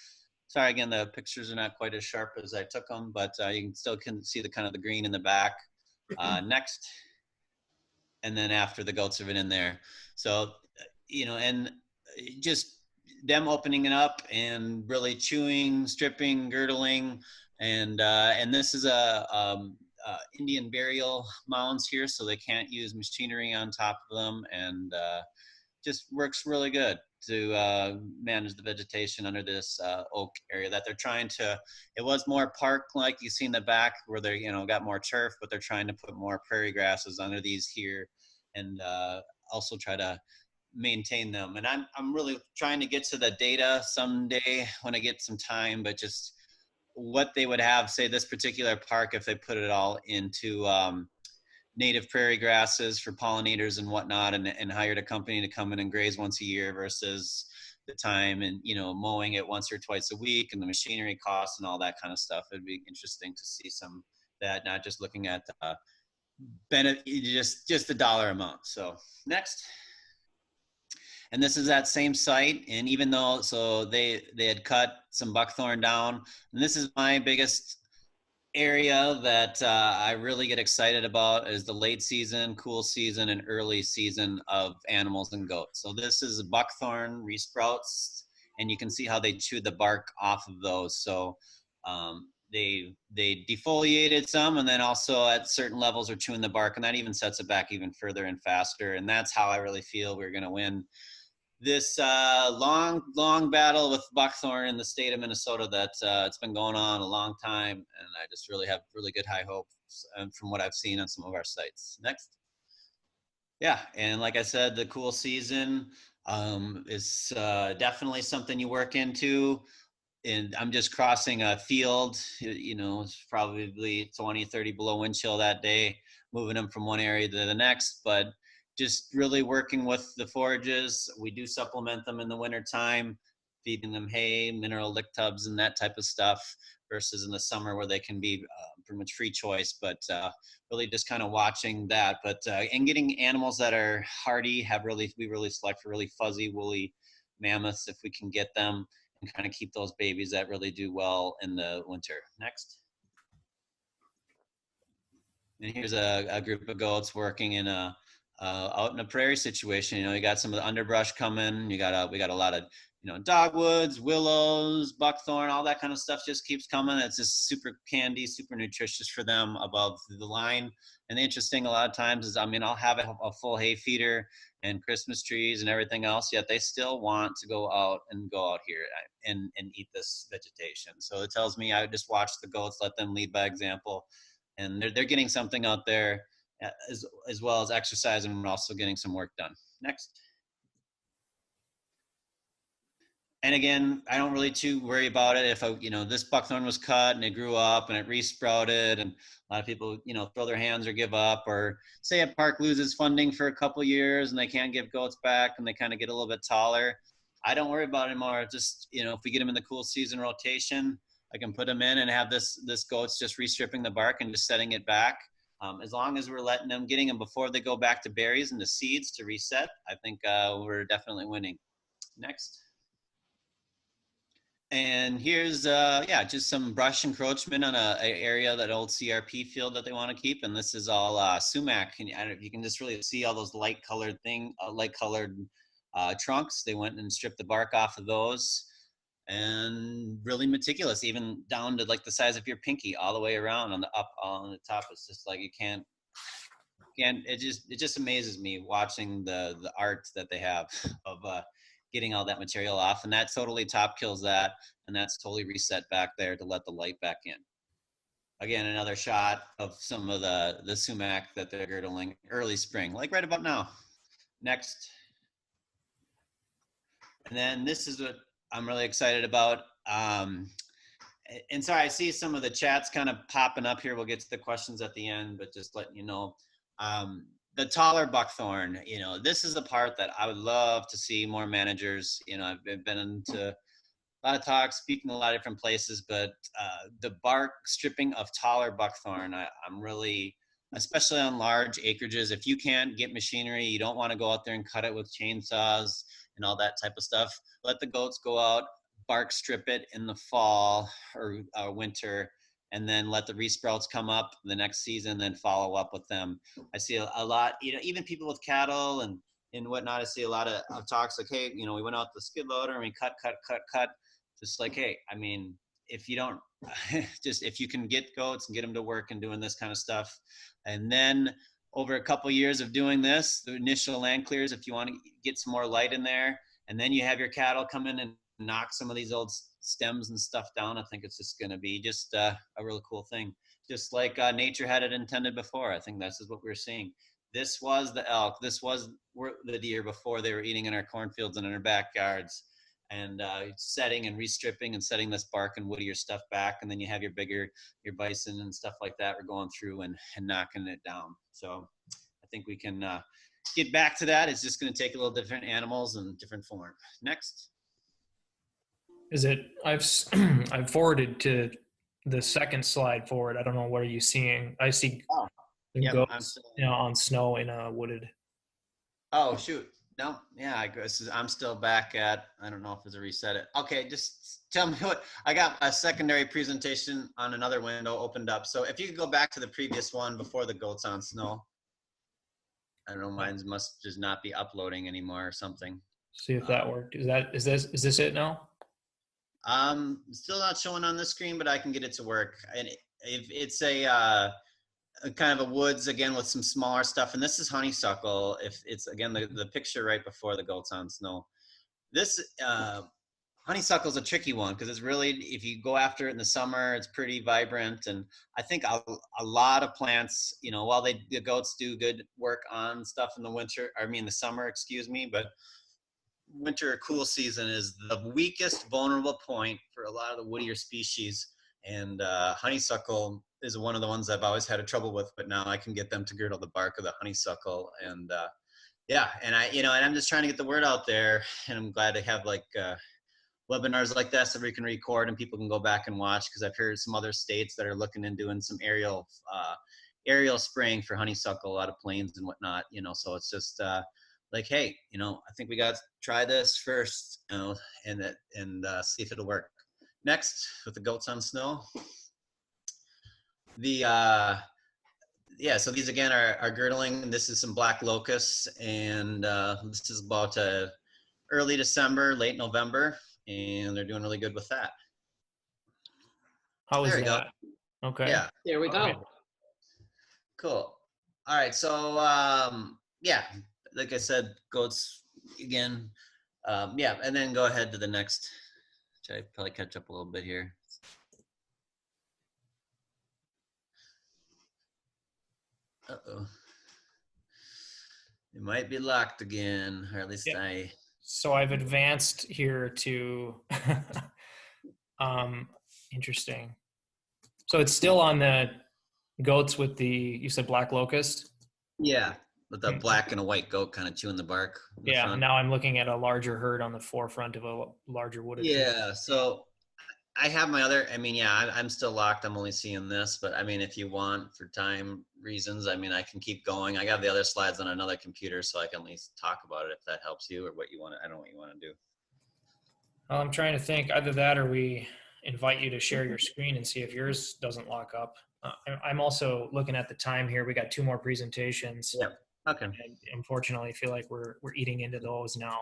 Sorry, again, the pictures are not quite as sharp as I took them, but you can still see the kind of the green in the back. Next. And then after, the goats have been in there. So, you know, and just them opening it up and really chewing, stripping, girdling, And this is a Indian burial mounds here, so they can't use machinery on top of them, and just works really good to manage the vegetation under this oak area that they're trying to. It was more park like you see in the back where they're, you know, got more turf, but they're trying to put more prairie grasses under these here, and also try to maintain them. And I'm really trying to get to the data someday when I get some time, but just what they would have, say this particular park, if they put it all into native prairie grasses for pollinators and whatnot, and hired a company to come in and graze once a year versus the time and, you know, mowing it once or twice a week and the machinery costs and all that kind of stuff. It'd be interesting to see some that, not just looking at just the dollar amount. So next. And this is that same site. And even though, so they had cut some buckthorn down, and this is my biggest area that I really get excited about is the late season, cool season, and early season of animals and goats. So this is buckthorn resprouts, and you can see how they chewed the bark off of those. So they defoliated some, and then also at certain levels are chewing the bark, and that even sets it back even further and faster. And that's how I really feel we're going to win this long battle with buckthorn in the state of Minnesota that it's been going on a long time, and I just really have really good high hopes from what I've seen on some of our sites. Next. Yeah, and like I said, the cool season is definitely something you work into. And I'm just crossing a field, you know, it's probably 20, 30 below wind chill that day, moving them from one area to the next, but just really working with the forages. We do supplement them in the winter time, feeding them hay, mineral lick tubs, and that type of stuff, versus in the summer where they can be pretty much free choice, but really just kind of watching that. But and getting animals that are hardy, we really select for really fuzzy, woolly mammoths if we can get them, and kind of keep those babies that really do well in the winter. Next. And here's a group of goats working in out in a prairie situation. You know, you got some of the underbrush coming. We got a lot of, you know, dogwoods, willows, buckthorn, all that kind of stuff just keeps coming. It's just super candy, super nutritious for them above the line. And the interesting a lot of times is, I mean, I'll have a full hay feeder and Christmas trees and everything else, yet they still want to go out here and eat this vegetation. So it tells me I just watch the goats, let them lead by example, and they're getting something out there as well as exercise, and we're also getting some work done. Next. And again, I don't really too worry about it if this buckthorn was cut and it grew up and it resprouted, and a lot of people, you know, throw their hands or give up, or say a park loses funding for a couple years and they can't give goats back and they kind of get a little bit taller. I don't worry about it anymore. Just, you know, if we get them in the cool season rotation, I can put them in and have this goats just restripping the bark and just setting it back. As long as we're getting them before they go back to berries and the seeds to reset, I think we're definitely winning. Next. And here's, just some brush encroachment on a area, that old CRP field that they want to keep. And this is all sumac. And I don't know if you can just really see all those light colored trunks. They went and stripped the bark off of those, and really meticulous, even down to like the size of your pinky, all the way around on the top. It's just like it just amazes me watching the art that they have of getting all that material off, and that totally top kills that, and that's totally reset back there to let the light back in. Again, another shot of some of the sumac that they're girdling early spring, like right about now. Next. And then this is what I'm really excited about. And sorry, I see some of the chats kind of popping up here. We'll get to the questions at the end, but just letting you know, the taller buckthorn, you know, this is the part that I would love to see more managers. You know, I've been into a lot of talks, speaking a lot of different places, but the bark stripping of taller buckthorn, I'm really, especially on large acreages, if you can't get machinery, you don't want to go out there and cut it with chainsaws and all that type of stuff. Let the goats go out, bark strip it in the fall or winter, and then let the resprouts come up the next season, then follow up with them. I see a lot, you know, even people with cattle and whatnot, I see a lot of talks like, hey, you know, we went out the skid loader and we cut. Just like, hey, I mean, if you don't just if you can get goats and get them to work and doing this kind of stuff. And then over a couple years of doing this, the initial land clears, if you want to get some more light in there, and then you have your cattle come in and knock some of these old stems and stuff down, I think it's just going to be just a really cool thing. Just like nature had it intended before. I think this is what we're seeing. This was the elk. This was the deer before they were eating in our cornfields and in our backyards, and setting and restripping and setting this bark and woodier stuff back. And then you have your bison and stuff like that. We're going through and knocking it down. So I think we can get back to that. It's just going to take a little different animals and different form. Next. Is it, I've forwarded to the second slide forward. I don't know, what are you seeing? I see goats, on snow in a wooded. Oh, shoot. No, yeah, I guess I'm still back at, I don't know if there's a reset it. Okay, just tell me what, I got a secondary presentation on another window opened up. So if you could go back to the previous one before the goats on snow. I don't know, mine must just not be uploading anymore or something. See if that worked. Is this it now? Still not showing on the screen, but I can get it to work. And if it's a kind of a woods again with some smaller stuff, and this is honeysuckle. If it's again the picture right before the goats on snow, this honeysuckle is a tricky one because it's really, if you go after it in the summer, it's pretty vibrant. And I think a lot of plants, while the goats do good work on stuff in the summer, excuse me, but winter or cool season is the weakest vulnerable point for a lot of the woodier species. And honeysuckle is one of the ones I've always had a trouble with, but now I can get them to girdle the bark of the honeysuckle. And and I'm just trying to get the word out there. And I'm glad to have webinars like this that we can record and people can go back and watch, because I've heard some other states that are looking and doing some aerial spraying for honeysuckle, a lot of plains and whatnot, so it's just hey, I think we got to try this first, and see if it'll work. Next, with the goats on snow. So these again are girdling. This is some black locusts, and this is about early December, late November, and they're doing really good with that. How is that? Go. Okay. Yeah. There we go. Okay. Cool. All right. So like I said, goats again. And then go ahead to the next. Should I probably catch up a little bit here? Uh-oh. It might be locked again, or at least I. So I've advanced here to, interesting. So it's still on the goats with you said black locust? Yeah, with the black and a white goat kind of chewing the bark. Yeah, front. now I'm looking at a larger herd on the forefront of a larger wooded. Yeah, so I have my other, I'm still locked. I'm only seeing this, but if you want, for time reasons, I can keep going. I got the other slides on another computer, so I can at least talk about it if that helps you, or what you want. I don't know what you want to do. Well, I'm trying to think, either that or we invite you to share your screen and see if yours doesn't lock up. I'm also looking at the time here. We got 2 more presentations. Yep. Okay. And unfortunately, I feel like we're eating into those now.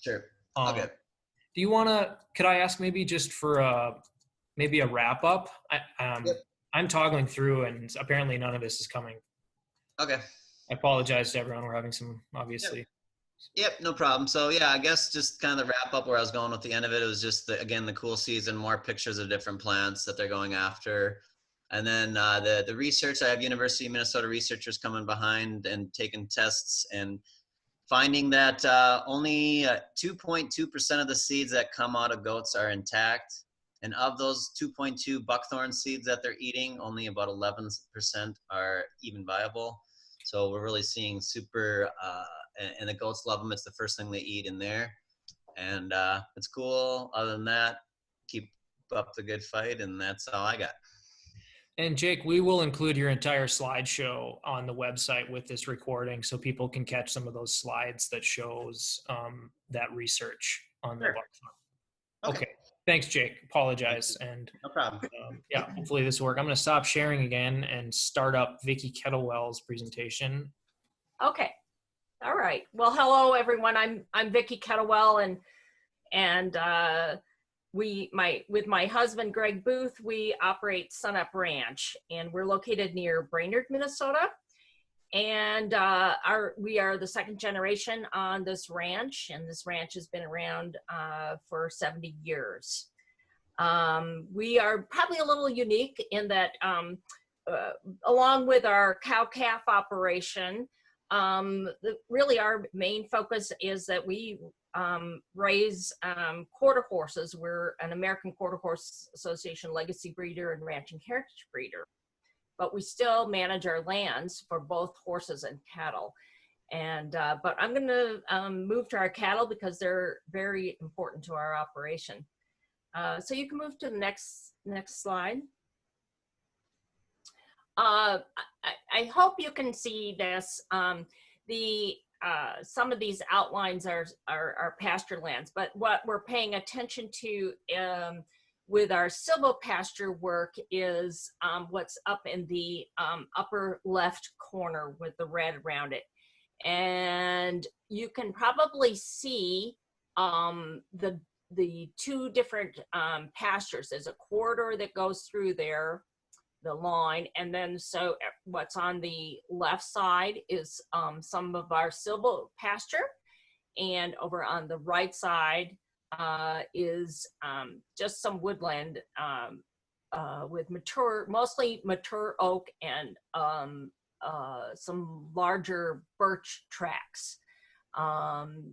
Sure. Okay. Do you want to, could I ask maybe just for maybe a wrap up? Yep. I'm toggling through and apparently none of this is coming. Okay. I apologize to everyone. We're having some, obviously. Yep, no problem. So I guess just kind of the wrap up where I was going with the end of it, was just the cool season, more pictures of different plants that they're going after. And then the research, I have University of Minnesota researchers coming behind and taking tests and finding that only 2.2% of the seeds that come out of goats are intact. And of those 2.2 buckthorn seeds that they're eating, only about 11% are even viable. So we're really seeing super, and the goats love them. It's the first thing they eat in there. And it's cool. Other than that, keep up the good fight. And that's all I got. And Jake, we will include your entire slideshow on the website with this recording so people can catch some of those slides that shows that research on the buckthorn. Okay. Thanks, Jake. Apologize. And no problem. Hopefully this will work. I'm going to stop sharing again and start up Vickie Kettlewell's presentation. Okay. All right. Well, hello everyone. I'm Vickie Kettlewell, and with my husband, Greg Booth, we operate Sunup Ranch, and we're located near Brainerd, Minnesota. And we are the second generation on this ranch, and this ranch has been around for 70 years. We are probably a little unique in that, along with our cow-calf operation, really our main focus is that we raise quarter horses. We're an American Quarter Horse Association legacy breeder and ranch and heritage breeder, but we still manage our lands for both horses and cattle. And but I'm going to move to our cattle because they're very important to our operation. So you can move to the next slide. I hope you can see this. Some of these outlines are pasture lands, but what we're paying attention to with our silvopasture work is what's up in the upper left corner with the red around it. And you can probably see the two different pastures. There's a corridor that goes through there, the line, and then so what's on the left side is some of our silvopasture, and over on the right side is just some woodland with mostly mature oak and some larger birch tracts.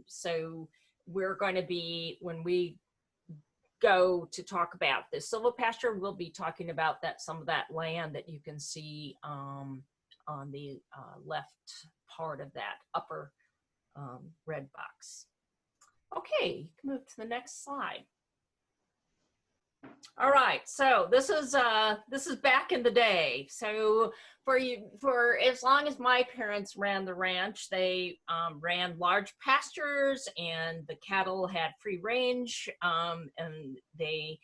So we're going to be, when we go to talk about the silvopasture, we'll be talking about some of that land that you can see on the left part of that upper red box. Okay, you can move to the next slide. All right, so this is back in the day. So for as long as my parents ran the ranch, they ran large pastures, and the cattle had free range, and they,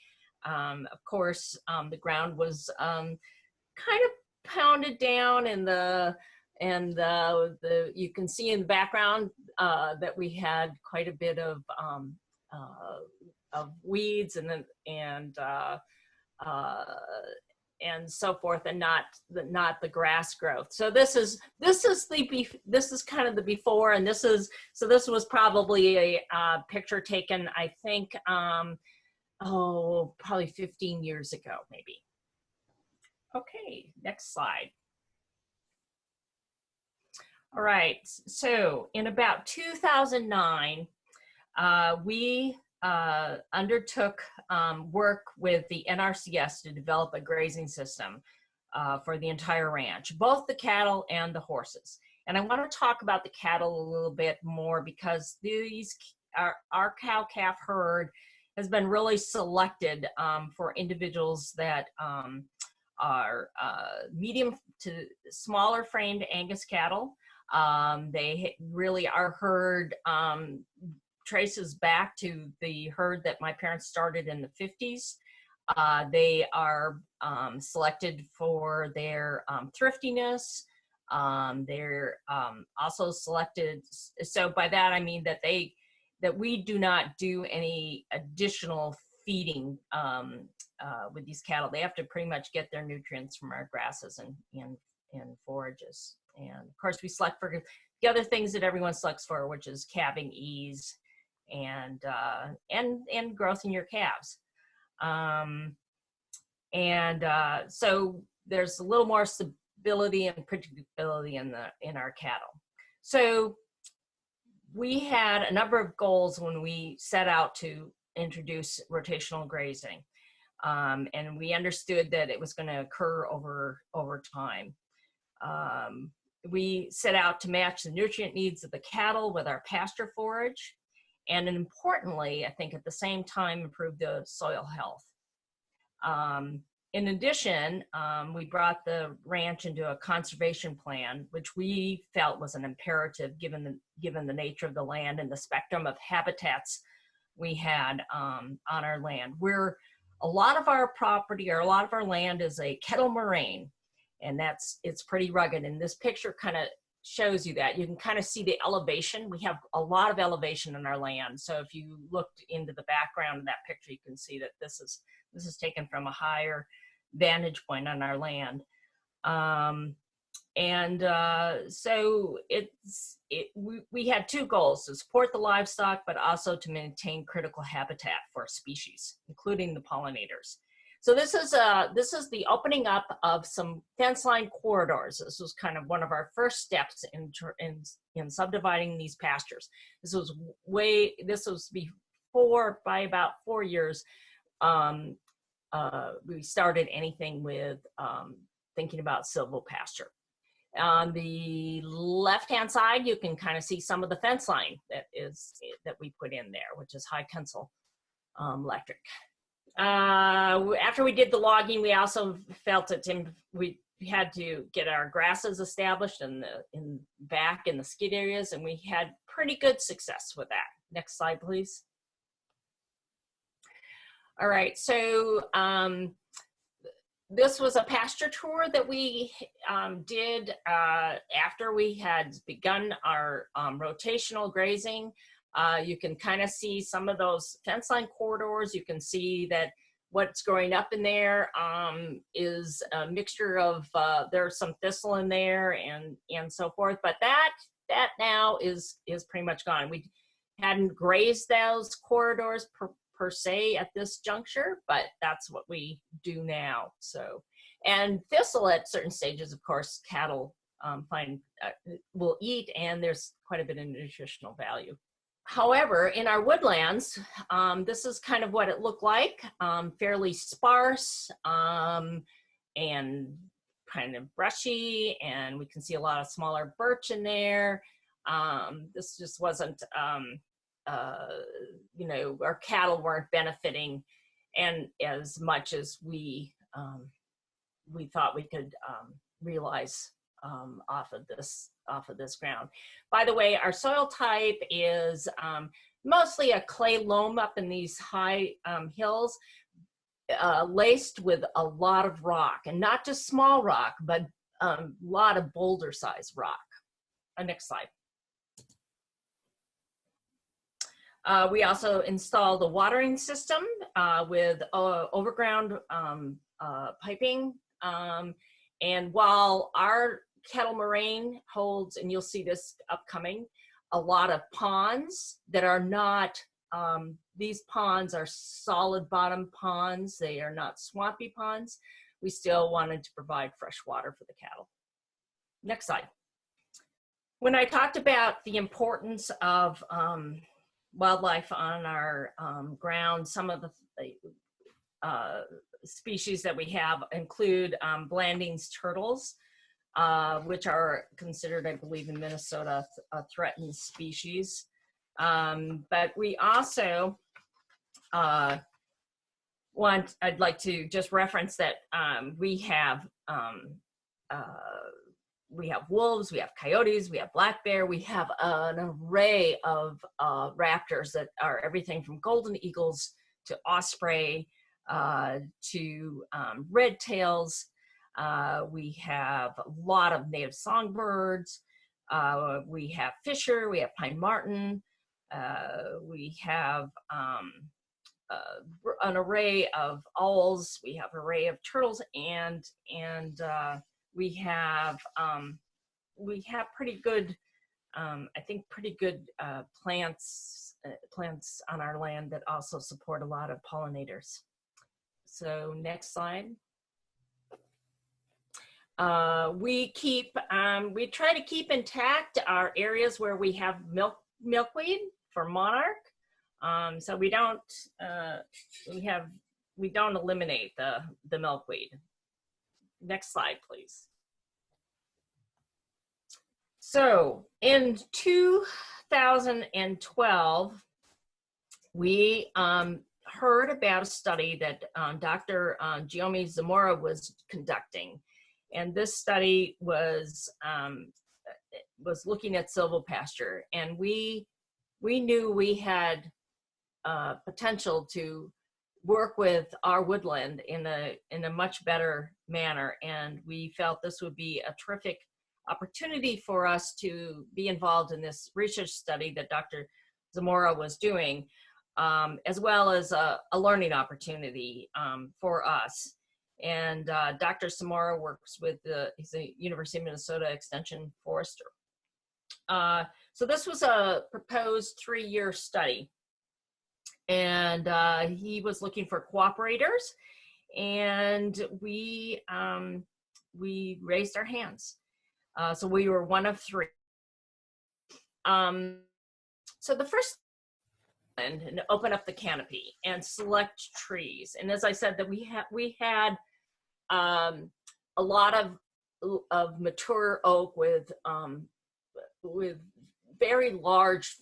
of course, the ground was kind of pounded down, and you can see in the background that we had quite a bit of weeds and so forth, and not the grass growth. So this is kind of the before, and this was probably a picture taken, I think, probably 15 years ago, maybe. Okay, next slide. All right, so in about 2009, we undertook work with the NRCS to develop a grazing system for the entire ranch, both the cattle and the horses. And I want to talk about the cattle a little bit more because our cow-calf herd has been really selected for individuals that are medium to smaller framed Angus cattle. They really, our herd traces back to the herd that my parents started in the 50s. They are selected for their thriftiness. They're also selected, so by that I mean that we do not do any additional feeding with these cattle. They have to pretty much get their nutrients from our grasses and forages. And of course we select for the other things that everyone selects for, which is calving ease and growth in your calves. So there's a little more stability and predictability in our cattle. So we had a number of goals when we set out to introduce rotational grazing, and we understood that it was going to occur over time. We set out to match the nutrient needs of the cattle with our pasture forage, and importantly, I think at the same time, improve the soil health. In addition, we brought the ranch into a conservation plan, which we felt was an imperative given the nature of the land and the spectrum of habitats we had on our land. A lot of our property, or a lot of our land, is a kettle moraine, and it's pretty rugged. And this picture kind of shows you that. You can kind of see the elevation. We have a lot of elevation in our land. So if you looked into the background of that picture, you can see that this is taken from a higher vantage point on our land. So we had two goals: to support the livestock, but also to maintain critical habitat for species, including the pollinators. So this is the opening up of some fence line corridors. This was kind of one of our first steps in subdividing these pastures. This was before, by about 4 years, we started anything with thinking about silvopasture. On the left-hand side, you can kind of see some of the fence line that we put in there, which is high tensile electric. After we did the logging, we also felt that we had to get our grasses established back in the skid areas, and we had pretty good success with that. Next slide, please. All right, so this was a pasture tour that we did after we had begun our rotational grazing. You can kind of see some of those fence line corridors. You can see that what's growing up in there is a mixture of, there's some thistle in there and so forth, but that now is pretty much gone. We hadn't grazed those corridors per se at this juncture, but that's what we do now. So, and thistle at certain stages, of course, cattle will eat, and there's quite a bit of nutritional value. However, in our woodlands, this is kind of what it looked like, fairly sparse and kind of brushy, and we can see a lot of smaller birch in there. This just wasn't, you know, our cattle weren't benefiting and as much as we thought we could realize off of this ground. By the way, our soil type is mostly a clay loam up in these high hills, laced with a lot of rock, and not just small rock, but a lot of boulder sized rock. Next slide. We also installed a watering system with overground piping. And while our kettle moraine holds, and you'll see this upcoming, a lot of ponds that are not, these ponds are solid bottom ponds. They are not swampy ponds. We still wanted to provide fresh water for the cattle. Next slide. When I talked about the importance of wildlife on our ground, some of the species that we have include blandings turtles, which are considered, I believe, in Minnesota, a threatened species. But we also I'd like to just reference that we have wolves, we have coyotes, we have black bear, we have an array of raptors that are everything from golden eagles to osprey to red tails. We have a lot of native songbirds. We have fisher, we have pine marten. We have an array of owls. We have an array of turtles, and we have pretty good, I think, pretty good plants on our land that also support a lot of pollinators. So next slide. We try to keep intact our areas where we have milkweed for monarch. So we don't eliminate the milkweed. Next slide, please. So in 2012, we heard about a study that Dr. Giomi Zamora was conducting. And this study was looking at silvopasture, and we knew we had potential to work with our woodland in a much better manner, and we felt this would be a terrific opportunity for us to be involved in this research study that Dr. Zamora was doing, as well as a learning opportunity for us. And Dr. Zamora works with he's a University of Minnesota Extension forester. So this was a proposed 3-year study, and he was looking for cooperators, and we raised our hands. So we were one of 3. So the first, and open up the canopy and select trees. And as I said, that we had a lot of mature oak with very large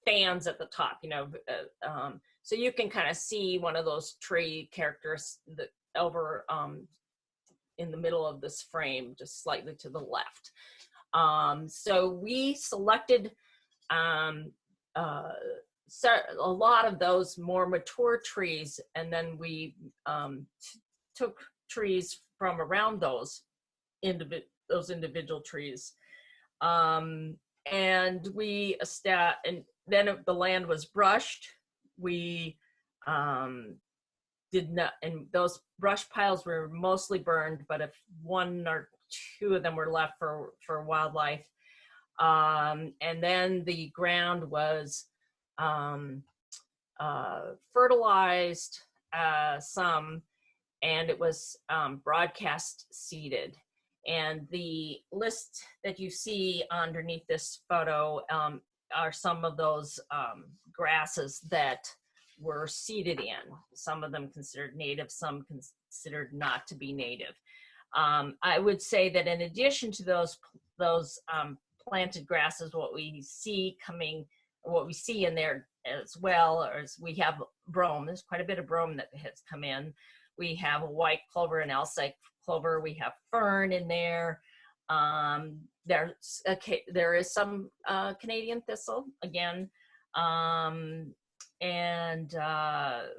fans at the top, you know, so you can kind of see one of those tree characters that over in the middle of this frame, just slightly to the left. So we selected a lot of those more mature trees, and then we took trees from around those individual trees, and and then the land was brushed. We did not, and those brush piles were mostly burned, but if 1 or 2 of them were left for wildlife. And then the ground was fertilized some, and it was broadcast seeded. And the list that you see underneath this photo are some of those grasses that were seeded in. Some of them considered native, some considered not to be native. I would say that in addition to those planted grasses, what we see in there as well is we have brome. There's quite a bit of brome that has come in. We have a white clover and Alsike clover. We have fern in there. There is some Canadian thistle again, and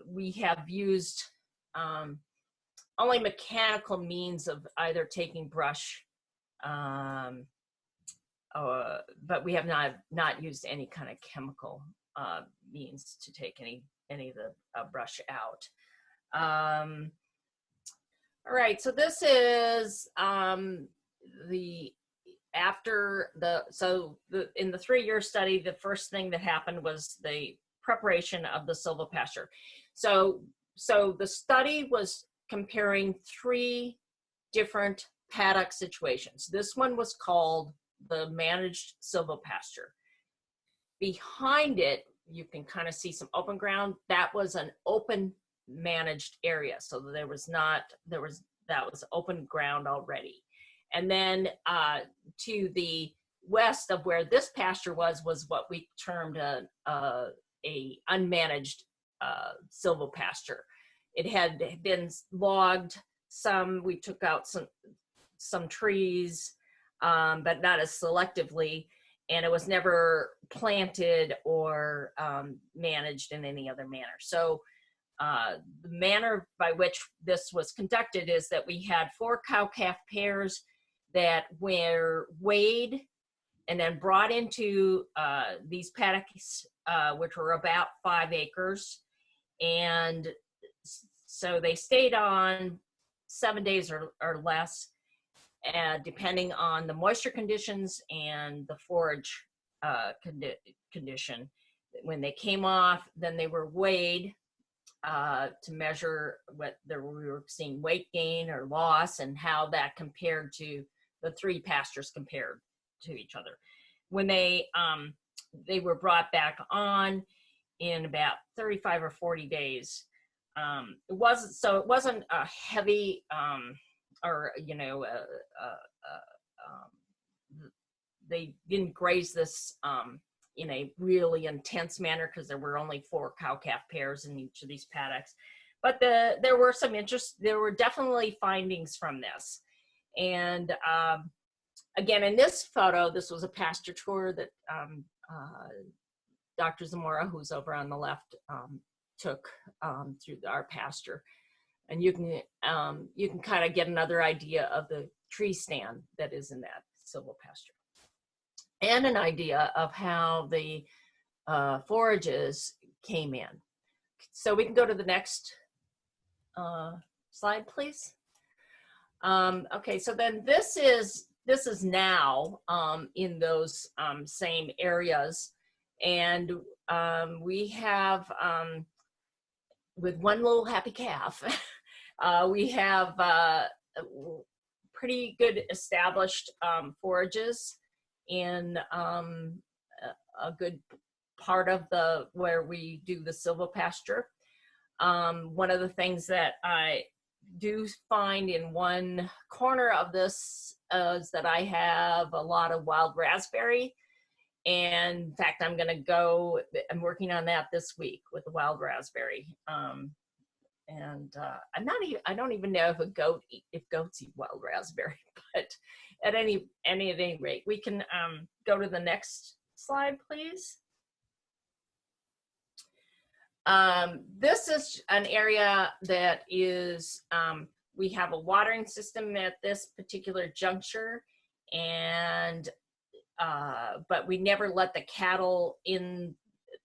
we have used only mechanical means of either taking brush, but we have not used any kind of chemical means to take any of the brush out. All right, so this is in the 3-year study, the first thing that happened was the preparation of the silvopasture. So the study was comparing 3 different paddock situations. This one was called the managed silvopasture. Behind it, you can kind of see some open ground. That was an open managed area, so that was open ground already. And then to the west of where this pasture was what we termed a unmanaged silvopasture. It had been logged. We took out some trees, but not as selectively, and it was never planted or managed in any other manner. So the manner by which this was conducted is that we had 4 cow-calf pairs that were weighed and then brought into these paddocks, which were about 5 acres. And so they stayed on 7 days or less, depending on the moisture conditions and the forage condition. When they came off, then they were weighed to measure we were seeing weight gain or loss, and how that compared to the 3 pastures compared to each other. When they were brought back on in about 35 or 40 days, it wasn't a heavy or they didn't graze this in a really intense manner, because there were only 4 cow-calf pairs in each of these paddocks. But there were definitely findings from this. And again, in this photo, this was a pasture tour that Dr. Zamora, who's over on the left, took through our pasture. And you can kind of get another idea of the tree stand that is in that. silvopasture, and an idea of how the forages came in. So we can go to the next slide, please. Okay, so then this is now in those same areas, and we have with one little happy calf, we have pretty good established forages in a good part of where we do the silvopasture. One of the things that I do find in one corner of this is that I have a lot of wild raspberry. And in fact, I'm working on that this week with the wild raspberry. I don't even know if goats eat wild raspberry, but at any rate, we can go to the next slide, please. This is an area that is, we have a watering system at this particular juncture, and but we never let the cattle in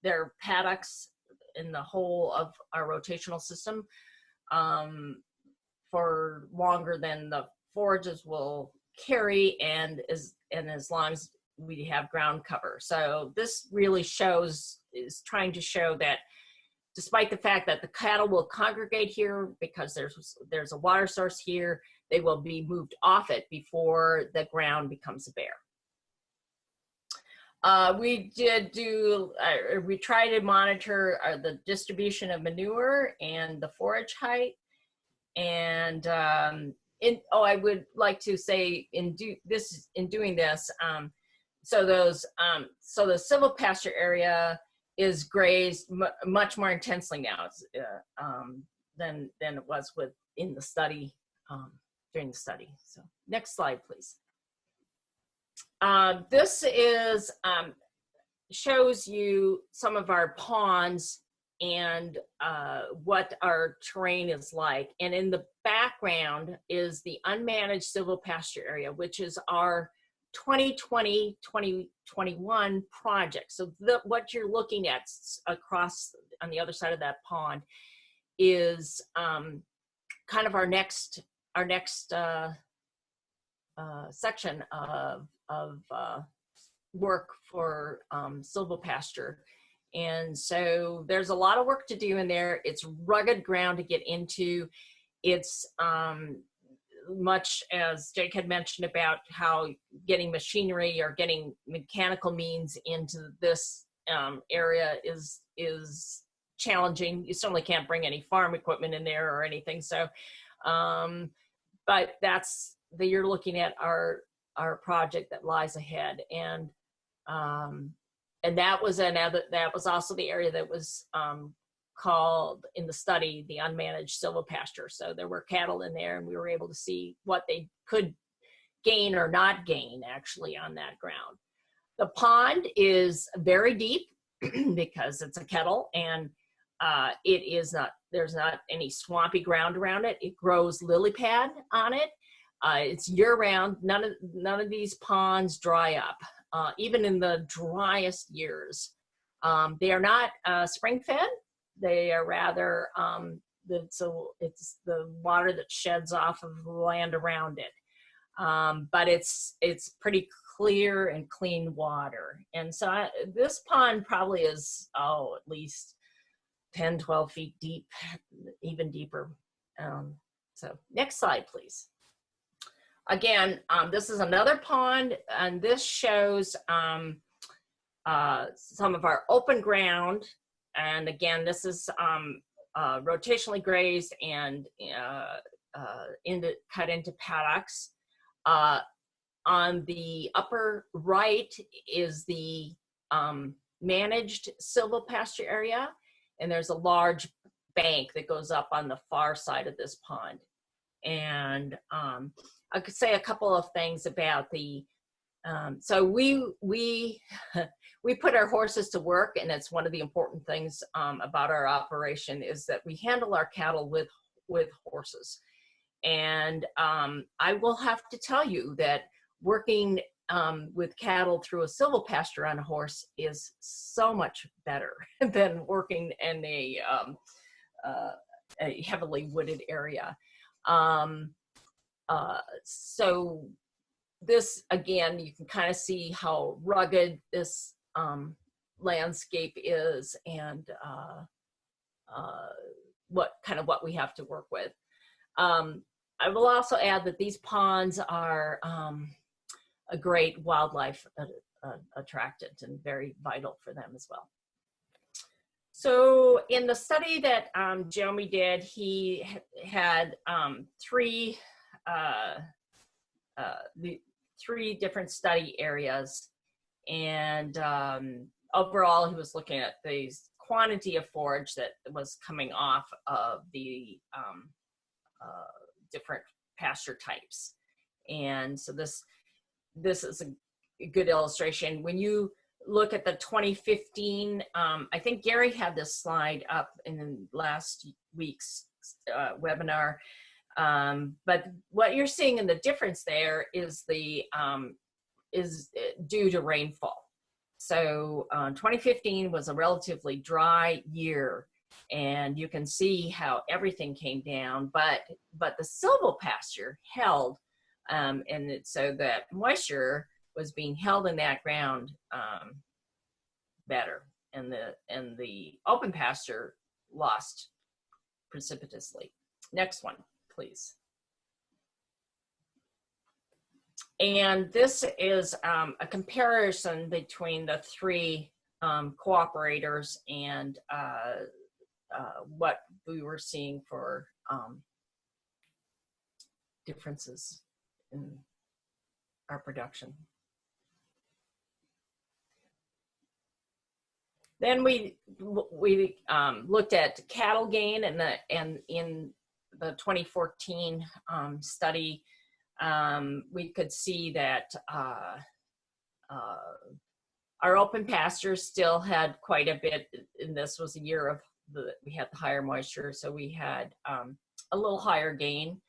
their paddocks in the whole of our rotational system for longer than the forages will carry, and as long as we have ground cover. So this really is trying to show that despite the fact that the cattle will congregate here because there's a water source here, they will be moved off it before the ground becomes bare. We try to monitor the distribution of manure and the forage height. And I would like to say in doing this, so the silvopasture area is grazed much more intensely now than it was in the study during the study. So next slide, please. This shows you some of our ponds and what our terrain is like. And in the background is the unmanaged silvopasture area, which is our 2020-2021 project. So what you're looking at across on the other side of that pond is kind of our next section of work for silvopasture. And so there's a lot of work to do in there. It's rugged ground to get into. It's much as Jake had mentioned about how getting machinery or getting mechanical means into this area is challenging. You certainly can't bring any farm equipment in there or anything. So, but you're looking at our project that lies ahead, and that was also the area that was called in the study the unmanaged silvopasture. So there were cattle in there, and we were able to see what they could gain or not gain actually on that ground. The pond is very deep because it's a kettle, and there's not any swampy ground around it. It grows lily pad on it. It's year round. None of these ponds dry up, even in the driest years. They are not spring fed. They are rather, so it's the water that sheds off of the land around it. But it's pretty clear and clean water. And so this pond probably is, at least 10, 12 feet deep, even deeper. So next slide, please. Again, this is another pond, and this shows some of our open ground. And again, this is rotationally grazed and cut into paddocks. On the upper right is the managed silvopasture area, and there's a large bank that goes up on the far side of this pond. And I could say a couple of things about the so we put our horses to work, and it's one of the important things about our operation is that we handle our cattle with horses. And I will have to tell you that working with cattle through a silvopasture on a horse is so much better than working in a heavily wooded area. So this, again, you can kind of see how rugged this landscape is, and what we have to work with. I will also add that these ponds are a great wildlife attractant and very vital for them as well. So in the study that Jeremy did, he had three different study areas, and overall he was looking at the quantity of forage that was coming off of the different pasture types. And so this is a good illustration. When you look at the 2015, I think Gary had this slide up in last week's webinar, but what you're seeing in the difference there is is due to rainfall. So 2015 was a relatively dry year, and you can see how everything came down, but the silvopasture held, so that moisture was being held in that ground better, and the open pasture lost precipitously. Next one, please. And this is a comparison between the three cooperators and what we were seeing for differences in our production. Then we looked at cattle gain, and in the 2014 study, we could see that our open pastures still had quite a bit, and this was a year of we had the higher moisture, so we had a little higher gain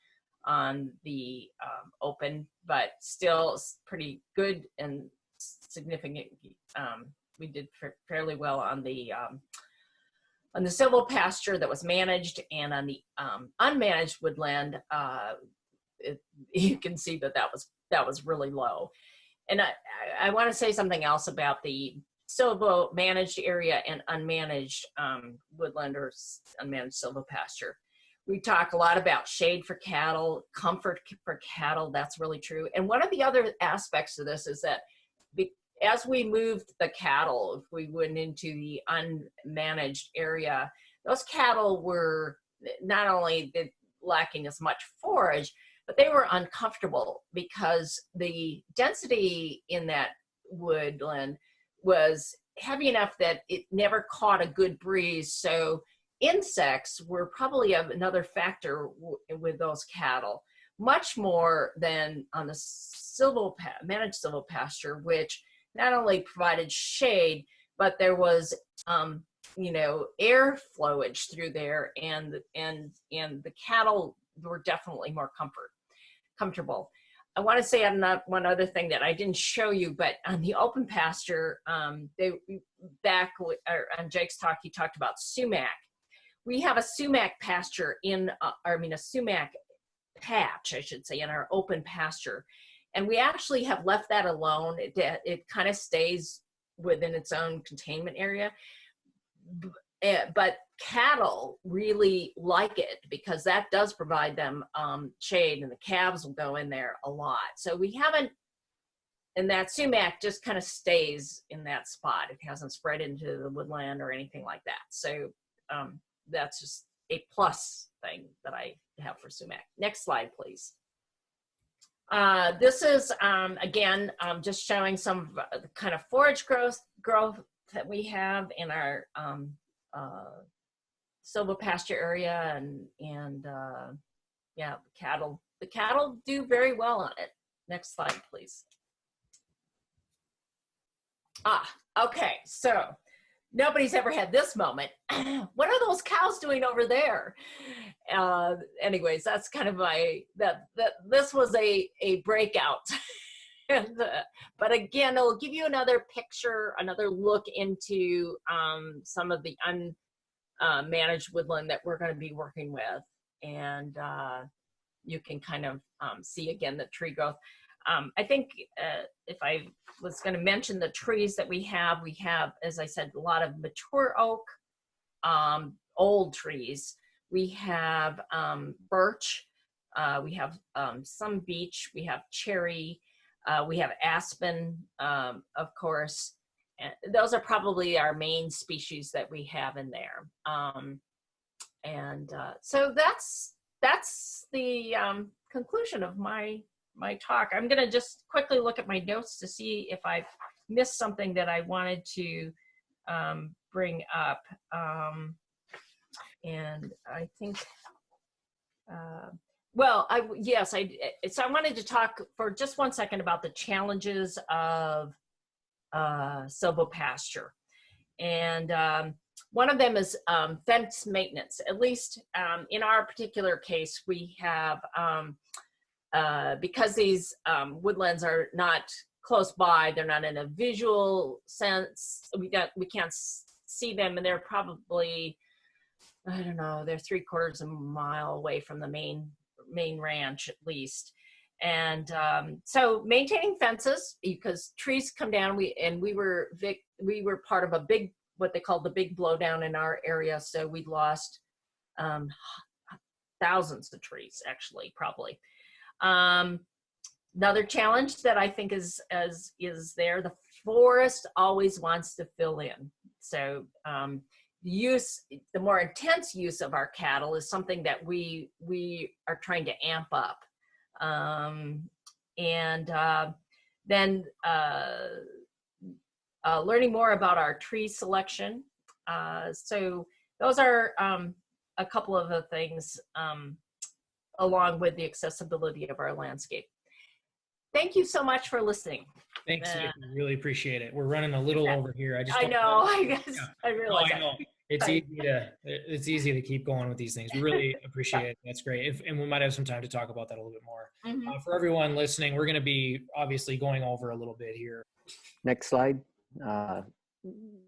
on the open, but still pretty good and significant. We did fairly well on the silvopasture that was managed, and on the unmanaged woodland, you can see that was really low. And I want to say something else about the silvo managed area and unmanaged woodland or unmanaged silvopasture. We talk a lot about shade for cattle, comfort for cattle. That's really true. And one of the other aspects of this is that as we moved the cattle, if we went into the unmanaged area, those cattle were not only lacking as much forage, but they were uncomfortable because the density in that woodland was heavy enough that it never caught a good breeze. So insects were probably another factor with those cattle, much more than on the managed silvopasture, which not only provided shade, but there was air flowage through there, and the cattle were definitely more comfortable. I want to say one other thing that I didn't show you, but on the open pasture, on Jake's talk, he talked about sumac. We have a sumac pasture a sumac patch, I should say, in our open pasture. And we actually have left that alone. It kind of stays within its own containment area. But cattle really like it because that does provide them shade, and the calves will go in there a lot. So we haven't, and that sumac just kind of stays in that spot. It hasn't spread into the woodland or anything like that. So that's just a plus thing that I have for sumac. Next slide, please. This is, again, just showing some of the kind of forage growth that we have in our silvopasture area, and yeah, the cattle do very well on it. Next slide, please. Okay, so nobody's ever had this moment. What are those cows doing over there? Anyways, that's kind of this was a breakout And, but again, it'll give you another picture, another look into some of the unmanaged woodland that we're going to be working with. And you can kind of see again the tree growth. I think if I was going to mention the trees that we have, as I said, a lot of mature oak, old trees. We have birch, we have some beech, we have cherry, we have aspen, of course. And those are probably our main species that we have in there. So that's the conclusion of my talk. I'm going to just quickly look at my notes to see if I've missed something that I wanted to bring up. And I think, so I wanted to talk for just 1 second about the challenges of silvopasture. And one of them is fence maintenance. At least in our particular case, we have, because these woodlands are not close by, they're not in a visual sense, we can't see them, and they're probably, I don't know, they're 3/4 of a mile away from the main ranch at least. And so maintaining fences, because trees come down, we were part of a big, what they call the big blowdown in our area. So we lost thousands of trees, actually, probably. Another challenge that I think is there, the forest always wants to fill in. So the more intense use of our cattle is something that we are trying to amp up. Then learning more about our tree selection. So those are a couple of the things along with the accessibility of our landscape. Thank you so much for listening. Thanks, Vickie. Really appreciate it. We're running a little over here. I know. I realize I know. It's easy to keep going with these things. We really appreciate it. That's great. And we might have some time to talk about that a little bit more. Mm-hmm. For everyone listening, we're going to be obviously going over a little bit here. Next slide.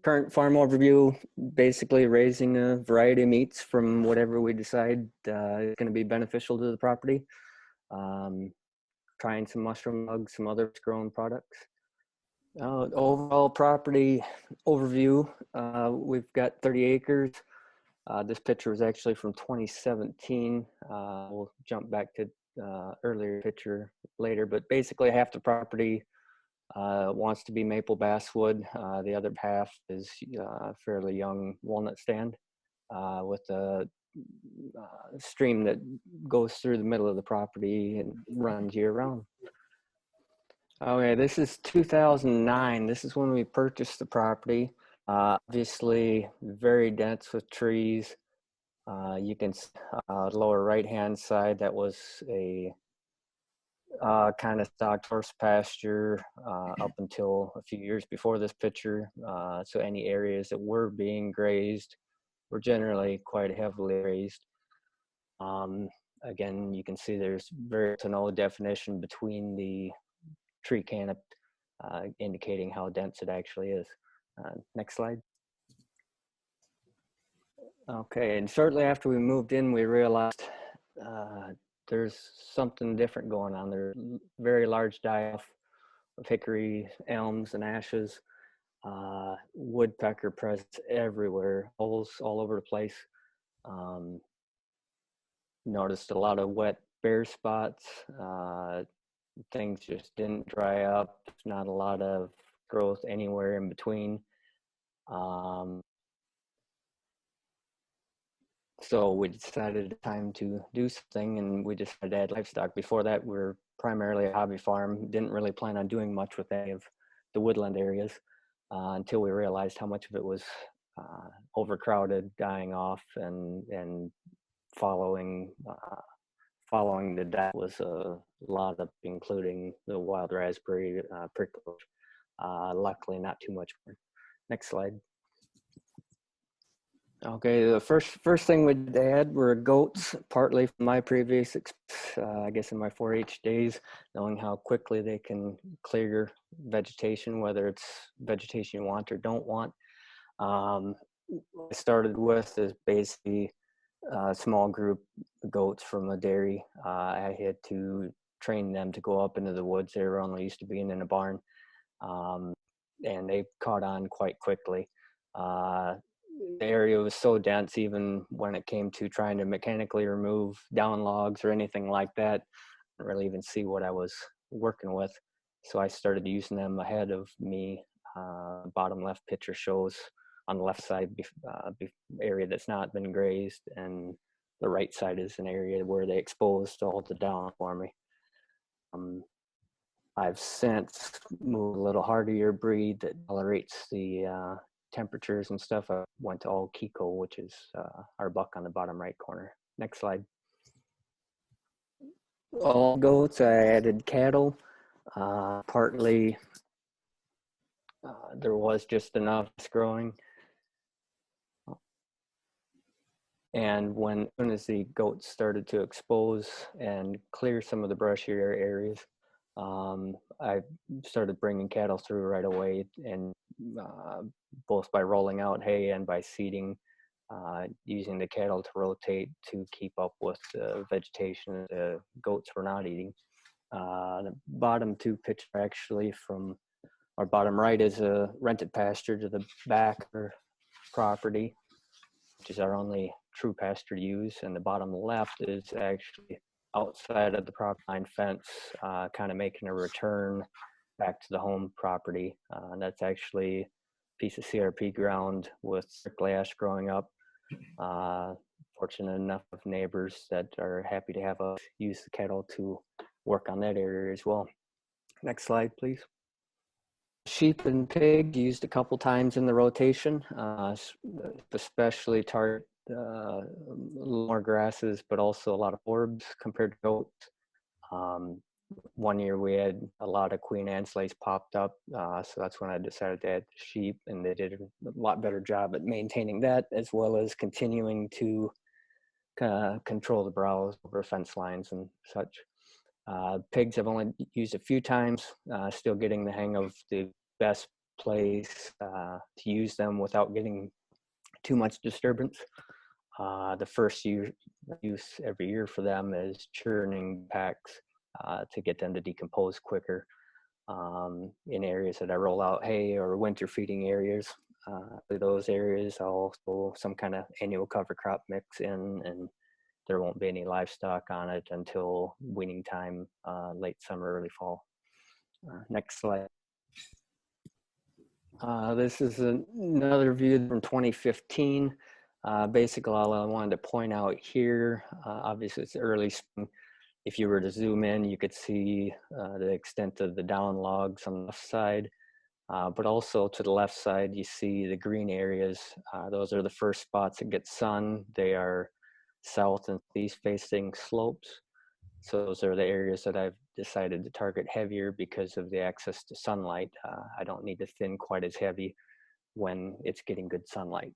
Current farm overview, basically raising a variety of meats from whatever we decide is going to be beneficial to the property. Trying some mushroom bugs, some other grown products. Overall property overview, we've got 30 acres. This picture was actually from 2017. We'll jump back to earlier picture later, but basically half the property wants to be maple basswood. The other half is fairly young walnut stand with a stream that goes through the middle of the property and runs year round. Okay, this is 2009. This is when we purchased the property. Obviously very dense with trees. You can lower right hand side, that was a kind of stocked horse pasture up until a few years before this picture. So any areas that were being grazed were generally quite heavily grazed. Again, you can see there's very to no definition between the tree canopy, indicating how dense it actually is. Next slide. Okay, and shortly after we moved in, we realized there's something different going on. There's very large die-off of hickory, elms, and ashes. Woodpecker presence everywhere, holes all over the place. Noticed a lot of wet bare spots. Things just didn't dry up. Not a lot of growth anywhere in between. So we decided time to do something, and we decided to add livestock. Before that, we were primarily a hobby farm. Didn't really plan on doing much with any of the woodland areas until we realized how much of it was overcrowded, dying off, and following the death was a lot of, including the wild raspberry, prickles. Luckily, not too much more. Next slide. Okay, the first thing we had were goats, partly from my previous, I guess in my 4-H days, knowing how quickly they can clear vegetation, whether it's vegetation you want or don't want. I started with is basically a small group of goats from a dairy. I had to train them to go up into the woods. They were only used to being in a barn, and they caught on quite quickly. The area was so dense, even when it came to trying to mechanically remove down logs or anything like that, I didn't really even see what I was working with. So I started using them ahead of me. Bottom left picture shows on the left side area that's not been grazed, and the right side is an area where they exposed all the down for me. I've since moved a little hardier breed that tolerates the temperatures and stuff. I went to all Kiko, which is our buck on the bottom right corner. Next slide. All goats, I added cattle. Partly there was just enough growing. And as soon as the goats started to expose and clear some of the brushier areas, I started bringing cattle through right away, and both by rolling out hay and by seeding, using the cattle to rotate to keep up with the vegetation the goats were not eating. The bottom two pictures actually from our bottom right is a rented pasture to the back of our property, which is our only true pasture to use, and the bottom left is actually outside of the property line fence, kind of making a return back to the home property. And that's actually a piece of CRP ground with prickly ash growing up. Fortunate enough of neighbors that are happy to have us use the cattle to work on that area as well. Next slide, please. Sheep and pig used a couple times in the rotation, especially target a little more grasses, but also a lot of forbs compared to goats. One year we had a lot of Queen Anne slays popped up, so that's when I decided to add sheep, and they did a lot better job at maintaining that, as well as continuing to control the browse over fence lines and such. Pigs I've only used a few times, still getting the hang of the best place to use them without getting too much disturbance. The first use every year for them is churning packs to get them to decompose quicker in areas that I roll out hay or winter feeding areas. Those areas I'll throw some kind of annual cover crop mix in, and there won't be any livestock on it until weaning time, late summer, early fall. Next slide. This is another view from 2015. Basically, all I wanted to point out here, obviously it's early spring. If you were to zoom in, you could see the extent of the down logs on the left side, but also to the left side, you see the green areas. Those are the first spots that get sun. They are south and east facing slopes. So those are the areas that I've decided to target heavier because of the access to sunlight. I don't need to thin quite as heavy when it's getting good sunlight.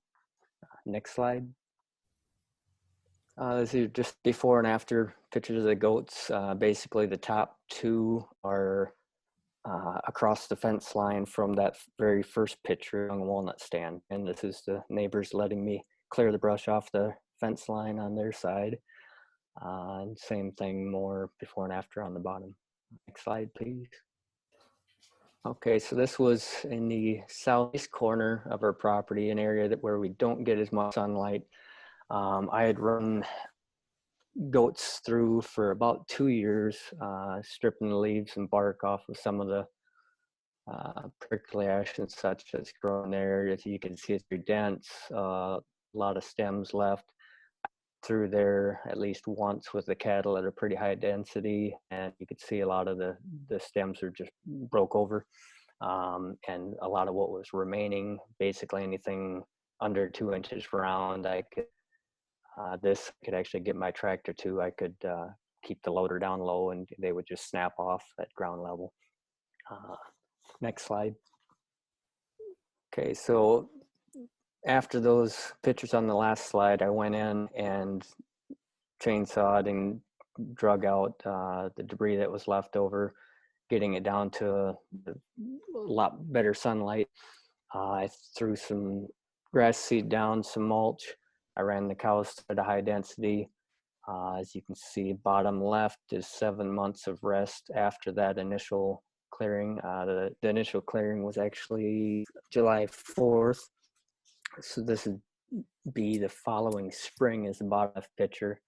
Next slide. This is just before and after pictures of the goats. Basically the top two are across the fence line from that very first picture on the walnut stand. And this is the neighbors letting me clear the brush off the fence line on their side. And same thing, more before and after on the bottom. Next slide, please. Okay, so this was in the southeast corner of our property, an area where we don't get as much sunlight. I had run goats through for about 2 years, stripping the leaves and bark off of some of the prickly ash and such that's growing there. As you can see, it's pretty dense, a lot of stems left. Through there at least once with the cattle at a pretty high density, and you could see a lot of the stems are just broke over, and a lot of what was remaining, basically anything under 2 inches round, I could this could actually get my tractor to. I could keep the loader down low and they would just snap off at ground level. Next slide. Okay, so after those pictures on the last slide, I went in and chainsawed and drug out the debris that was left over, getting it down to a lot better sunlight. I threw some grass seed down, some mulch. I ran the cows to the high density. As you can see, bottom left is 7 months of rest after that initial clearing. The initial clearing was actually July 4th. So this would be the following spring is the bottom left picture.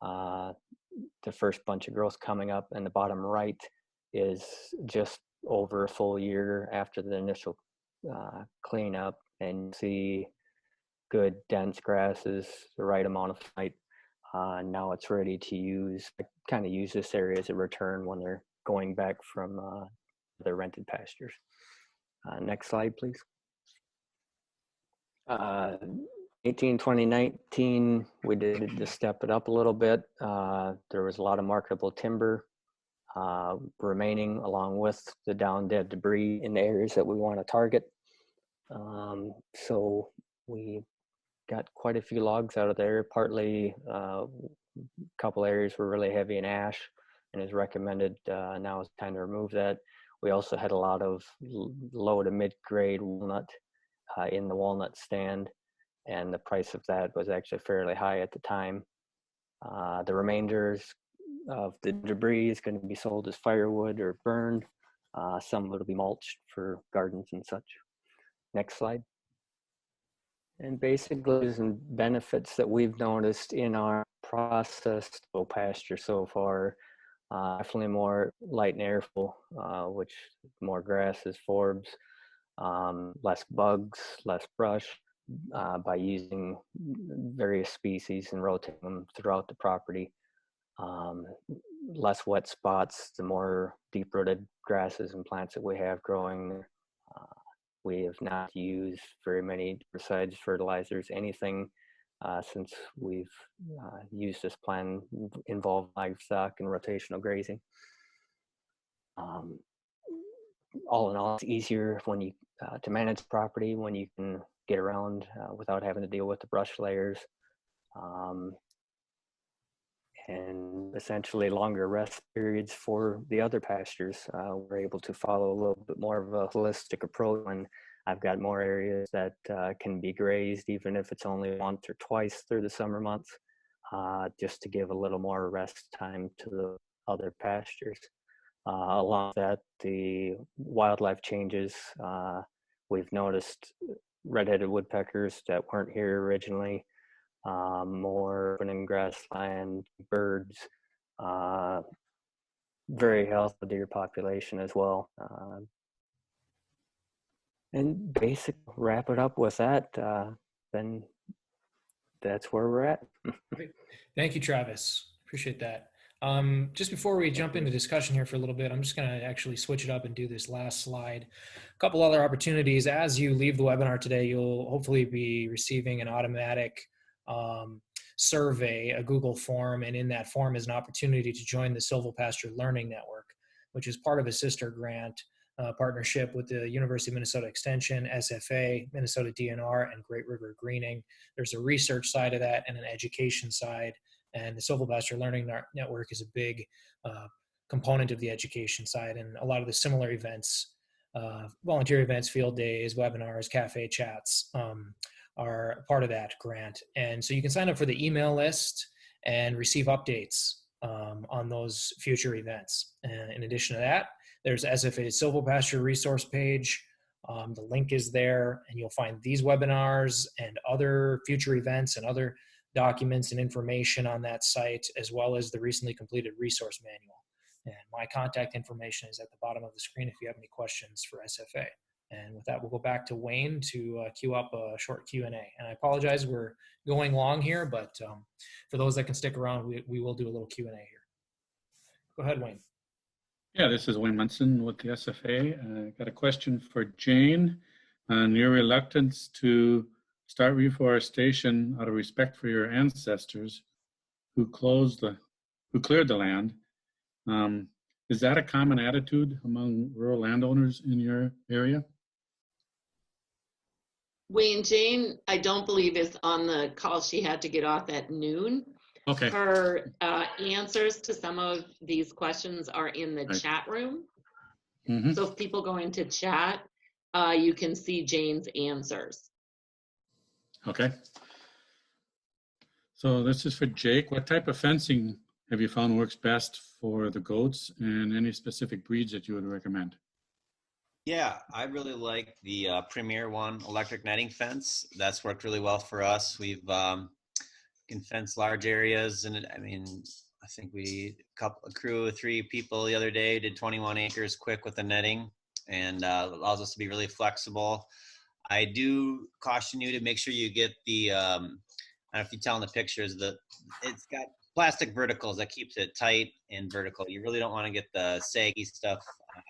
The first bunch of growth coming up, and the bottom right is just over a full year after the initial cleanup, and you see good dense grasses, the right amount of height. Now it's ready to use. I kind of use this area as a return when they're going back from their rented pastures. Next slide, please. 2019, we did to step it up a little bit. There was a lot of marketable timber remaining, along with the down dead debris in the areas that we want to target. So we got quite a few logs out of there. Partly, a couple areas were really heavy in ash, and is recommended now is time to remove that. We also had a lot of low to mid-grade walnut in the walnut stand, and the price of that was actually fairly high at the time. The remainders of the debris is going to be sold as firewood or burned. Some will be mulched for gardens and such. Next slide. And basically, some benefits that we've noticed in our processed pasture so far. Definitely more light and airful, which more grasses, forbs, less bugs, less brush, by using various species and rotating them throughout the property. Less wet spots, the more deep-rooted grasses and plants that we have growing. We have not used very many herbicides, fertilizers, anything since we've used this plan involved livestock and rotational grazing. All in all, it's easier when you to manage property when you can get around without having to deal with the brush layers, and essentially longer rest periods for the other pastures. We're able to follow a little bit more of a holistic approach when I've got more areas that can be grazed, even if it's only once or twice through the summer months, just to give a little more rest time to the other pastures. Along with that, the wildlife changes. We've noticed red-headed woodpeckers that weren't here originally, more open grassland, birds, very healthy deer population as well. And basically, wrap it up with that, then that's where we're at. Great. Thank you, Travis. Appreciate that. Just before we jump into discussion here for a little bit, I'm just going to actually switch it up and do this last slide. A couple other opportunities. As you leave the webinar today, you'll hopefully be receiving an automatic survey, a Google form, and in that form is an opportunity to join the Silvopasture Learning Network, which is part of a sister grant partnership with the University of Minnesota Extension, SFA, Minnesota DNR, and Great River Greening. There's a research side of that and an education side. And the Silvopasture Learning Network is a big component of the education side, and a lot of the similar events, volunteer events, field days, webinars, cafe chats are part of that grant. And so you can sign up for the email list and receive updates on those future events. And in addition to that, there's SFA's Silvopasture resource page. The link is there, and you'll find these webinars and other future events and other documents and information on that site, as well as the recently completed resource manual. And my contact information is at the bottom of the screen if you have any questions for SFA. And with that, we'll go back to Wayne to queue up a short Q&A. And I apologize, we're going long here, but for those that can stick around, we will do a little Q&A here. Go ahead, Wayne. Yeah, this is Wayne Munson with the SFA. I got a question for Jane on your reluctance to start reforestation out of respect for your ancestors who cleared the land. Is that a common attitude among rural landowners in your area? Wayne, Jane, I don't believe is on the call. She had to get off at noon. Okay. Her answers to some of these questions are in the Right. chat room. Mm-hmm. So if people go into chat, you can see Jane's answers. Okay. So this is for Jake. What type of fencing have you found works best for the goats, and any specific breeds that you would recommend? Yeah, I really like the Premier One electric netting fence. That's worked really well for us. We've can fence large areas, and I mean, I think a crew of 3 people the other day did 21 acres quick with the netting, and allows us to be really flexible. I do caution you to make sure you get the, I don't know if you tell in the pictures, it's got plastic verticals that keeps it tight and vertical. You really don't want to get the saggy stuff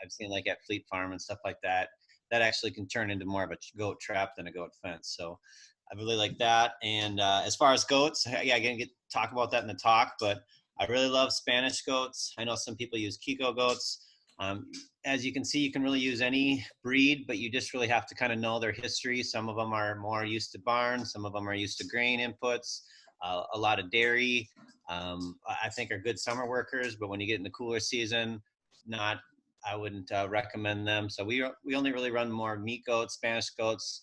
I've seen like at Fleet Farm and stuff like that. That actually can turn into more of a goat trap than a goat fence. So I really like that. And as far as goats, yeah, again, talk about that in the talk, but I really love Spanish goats. I know some people use Kiko goats. As you can see, you can really use any breed, but you just really have to kind of know their history. Some of them are more used to barn. Some of them are used to grain inputs, a lot of dairy. I think are good summer workers, but when you get in the cooler season, I wouldn't recommend them. So we only really run more meat goats, Spanish goats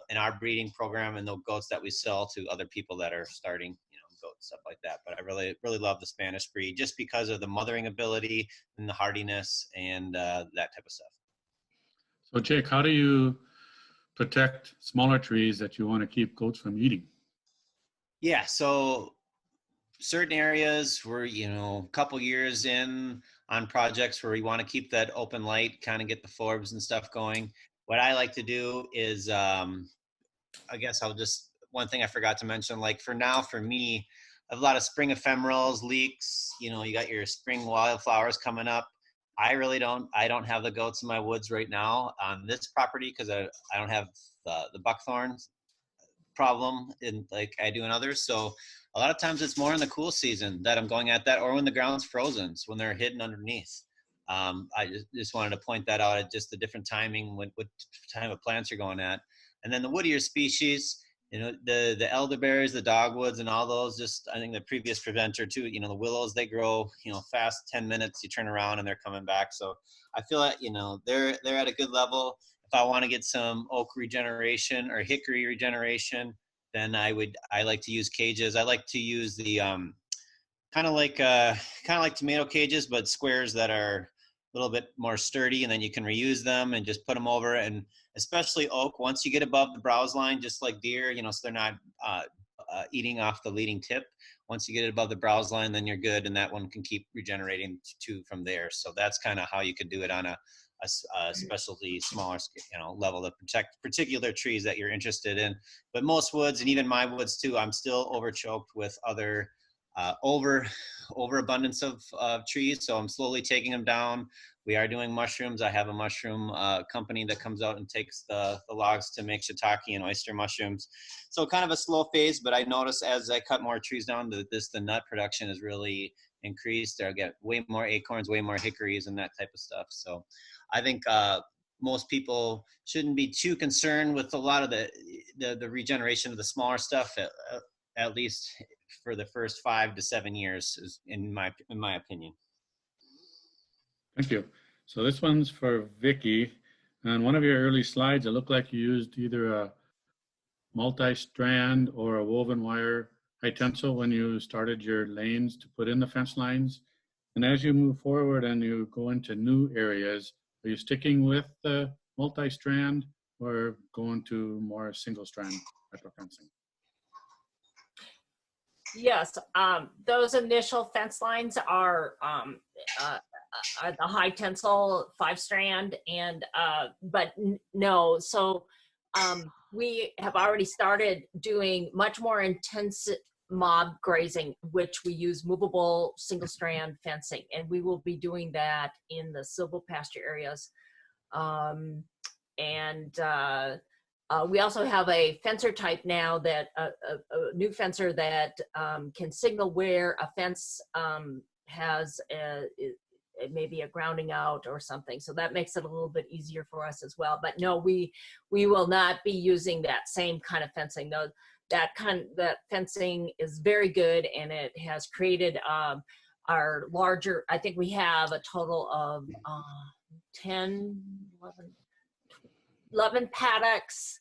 in our breeding program, and the goats that we sell to other people that are starting, goats, stuff like that. But I really, really love the Spanish breed just because of the mothering ability and the hardiness and that type of stuff. So Jake, how do you protect smaller trees that you want to keep goats from eating? Yeah, so certain areas where, a couple years in on projects where we want to keep that open light, kind of get the forbs and stuff going. What I like to do is, I guess one thing I forgot to mention, like for me, I have a lot of spring ephemerals, leeks, you got your spring wildflowers coming up. I don't have the goats in my woods right now on this property because I don't have the buckthorn problem like I do in others. So a lot of times it's more in the cool season that I'm going at that, or when the ground's frozen, so when they're hidden underneath. I just wanted to point that out at just the different timing, what time of plants you're going at. And then the woodier species, the elderberries, the dogwoods, and all those, just, I think the previous presenter too, the willows, they grow, fast, 10 minutes, you turn around and they're coming back. So I feel like, they're at a good level. If I want to get some oak regeneration or hickory regeneration, then I like to use cages. I like to use the kind of like tomato cages, but squares that are a little bit more sturdy, and then you can reuse them and just put them over. And especially oak, once you get above the browse line, just like deer, so they're not eating off the leading tip. Once you get it above the browse line, then you're good, and that one can keep regenerating too from there. So that's kind of how you could do it on a specialty smaller level to protect particular trees that you're interested in. But most woods, and even my woods too, I'm still overchoked with other overabundance of trees, so I'm slowly taking them down. We are doing mushrooms. I have a mushroom company that comes out and takes the logs to make shiitake and oyster mushrooms. So kind of a slow phase, but I notice as I cut more trees down, the nut production is really increased. I get way more acorns, way more hickories, and that type of stuff. So I think most people shouldn't be too concerned with a lot of the regeneration of the smaller stuff, at least for the first 5 to 7 years, is in my opinion. Thank you. So this one's for Vickie. On one of your early slides, it looked like you used either a multi-strand or a woven wire high tensile when you started your lanes to put in the fence lines. And as you move forward and you go into new areas, are you sticking with the multi-strand or going to more single-strand type of fencing? Yes, those initial fence lines are the high tensile 5-strand, and but no. So we have already started doing much more intensive mob grazing, which we use movable single strand fencing, and we will be doing that in the silvopasture areas. We also have a fencer type now, that a new fencer that can signal where a fence it may be a grounding out or something. So that makes it a little bit easier for us as well. But no, we will not be using that same kind of fencing. Though that fencing is very good, and it has created our larger, I think we have a total of 11 paddocks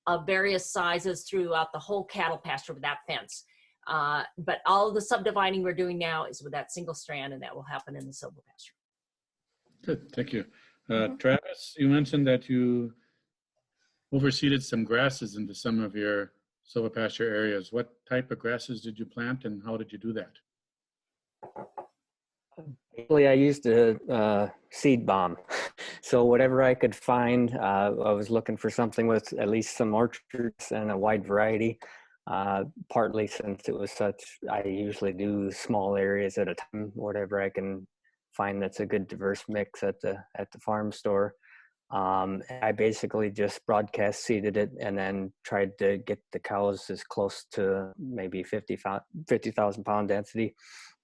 of various sizes throughout the whole cattle pasture with that fence. But all of the subdividing we're doing now is with that single strand, and that will happen in the silvopasture. Good, thank you. Travis, you mentioned that you overseeded some grasses into some of your silvopasture areas. What type of grasses did you plant, and how did you do that? Basically, I used a seed bomb. So whatever I could find, I was looking for something with at least some orchards and a wide variety. Partly since it was such, I usually do small areas at a time, whatever I can find that's a good diverse mix at the farm store. I basically just broadcast seeded it and then tried to get the cows as close to maybe 50,000 pound density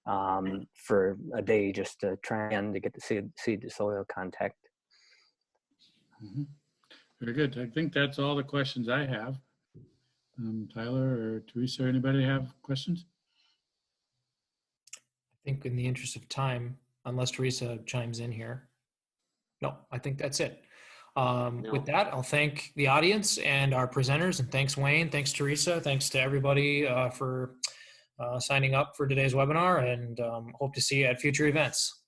for a day, just to try and to get the seed to soil contact. Mm-hmm. Very good. I think that's all the questions I have. Tyler or Teresa, or anybody have questions? I think in the interest of time, unless Teresa chimes in here. No, I think that's it. With that, I'll thank the audience and our presenters, and thanks Wayne, thanks Teresa, thanks to everybody for signing up for today's webinar, and hope to see you at future events.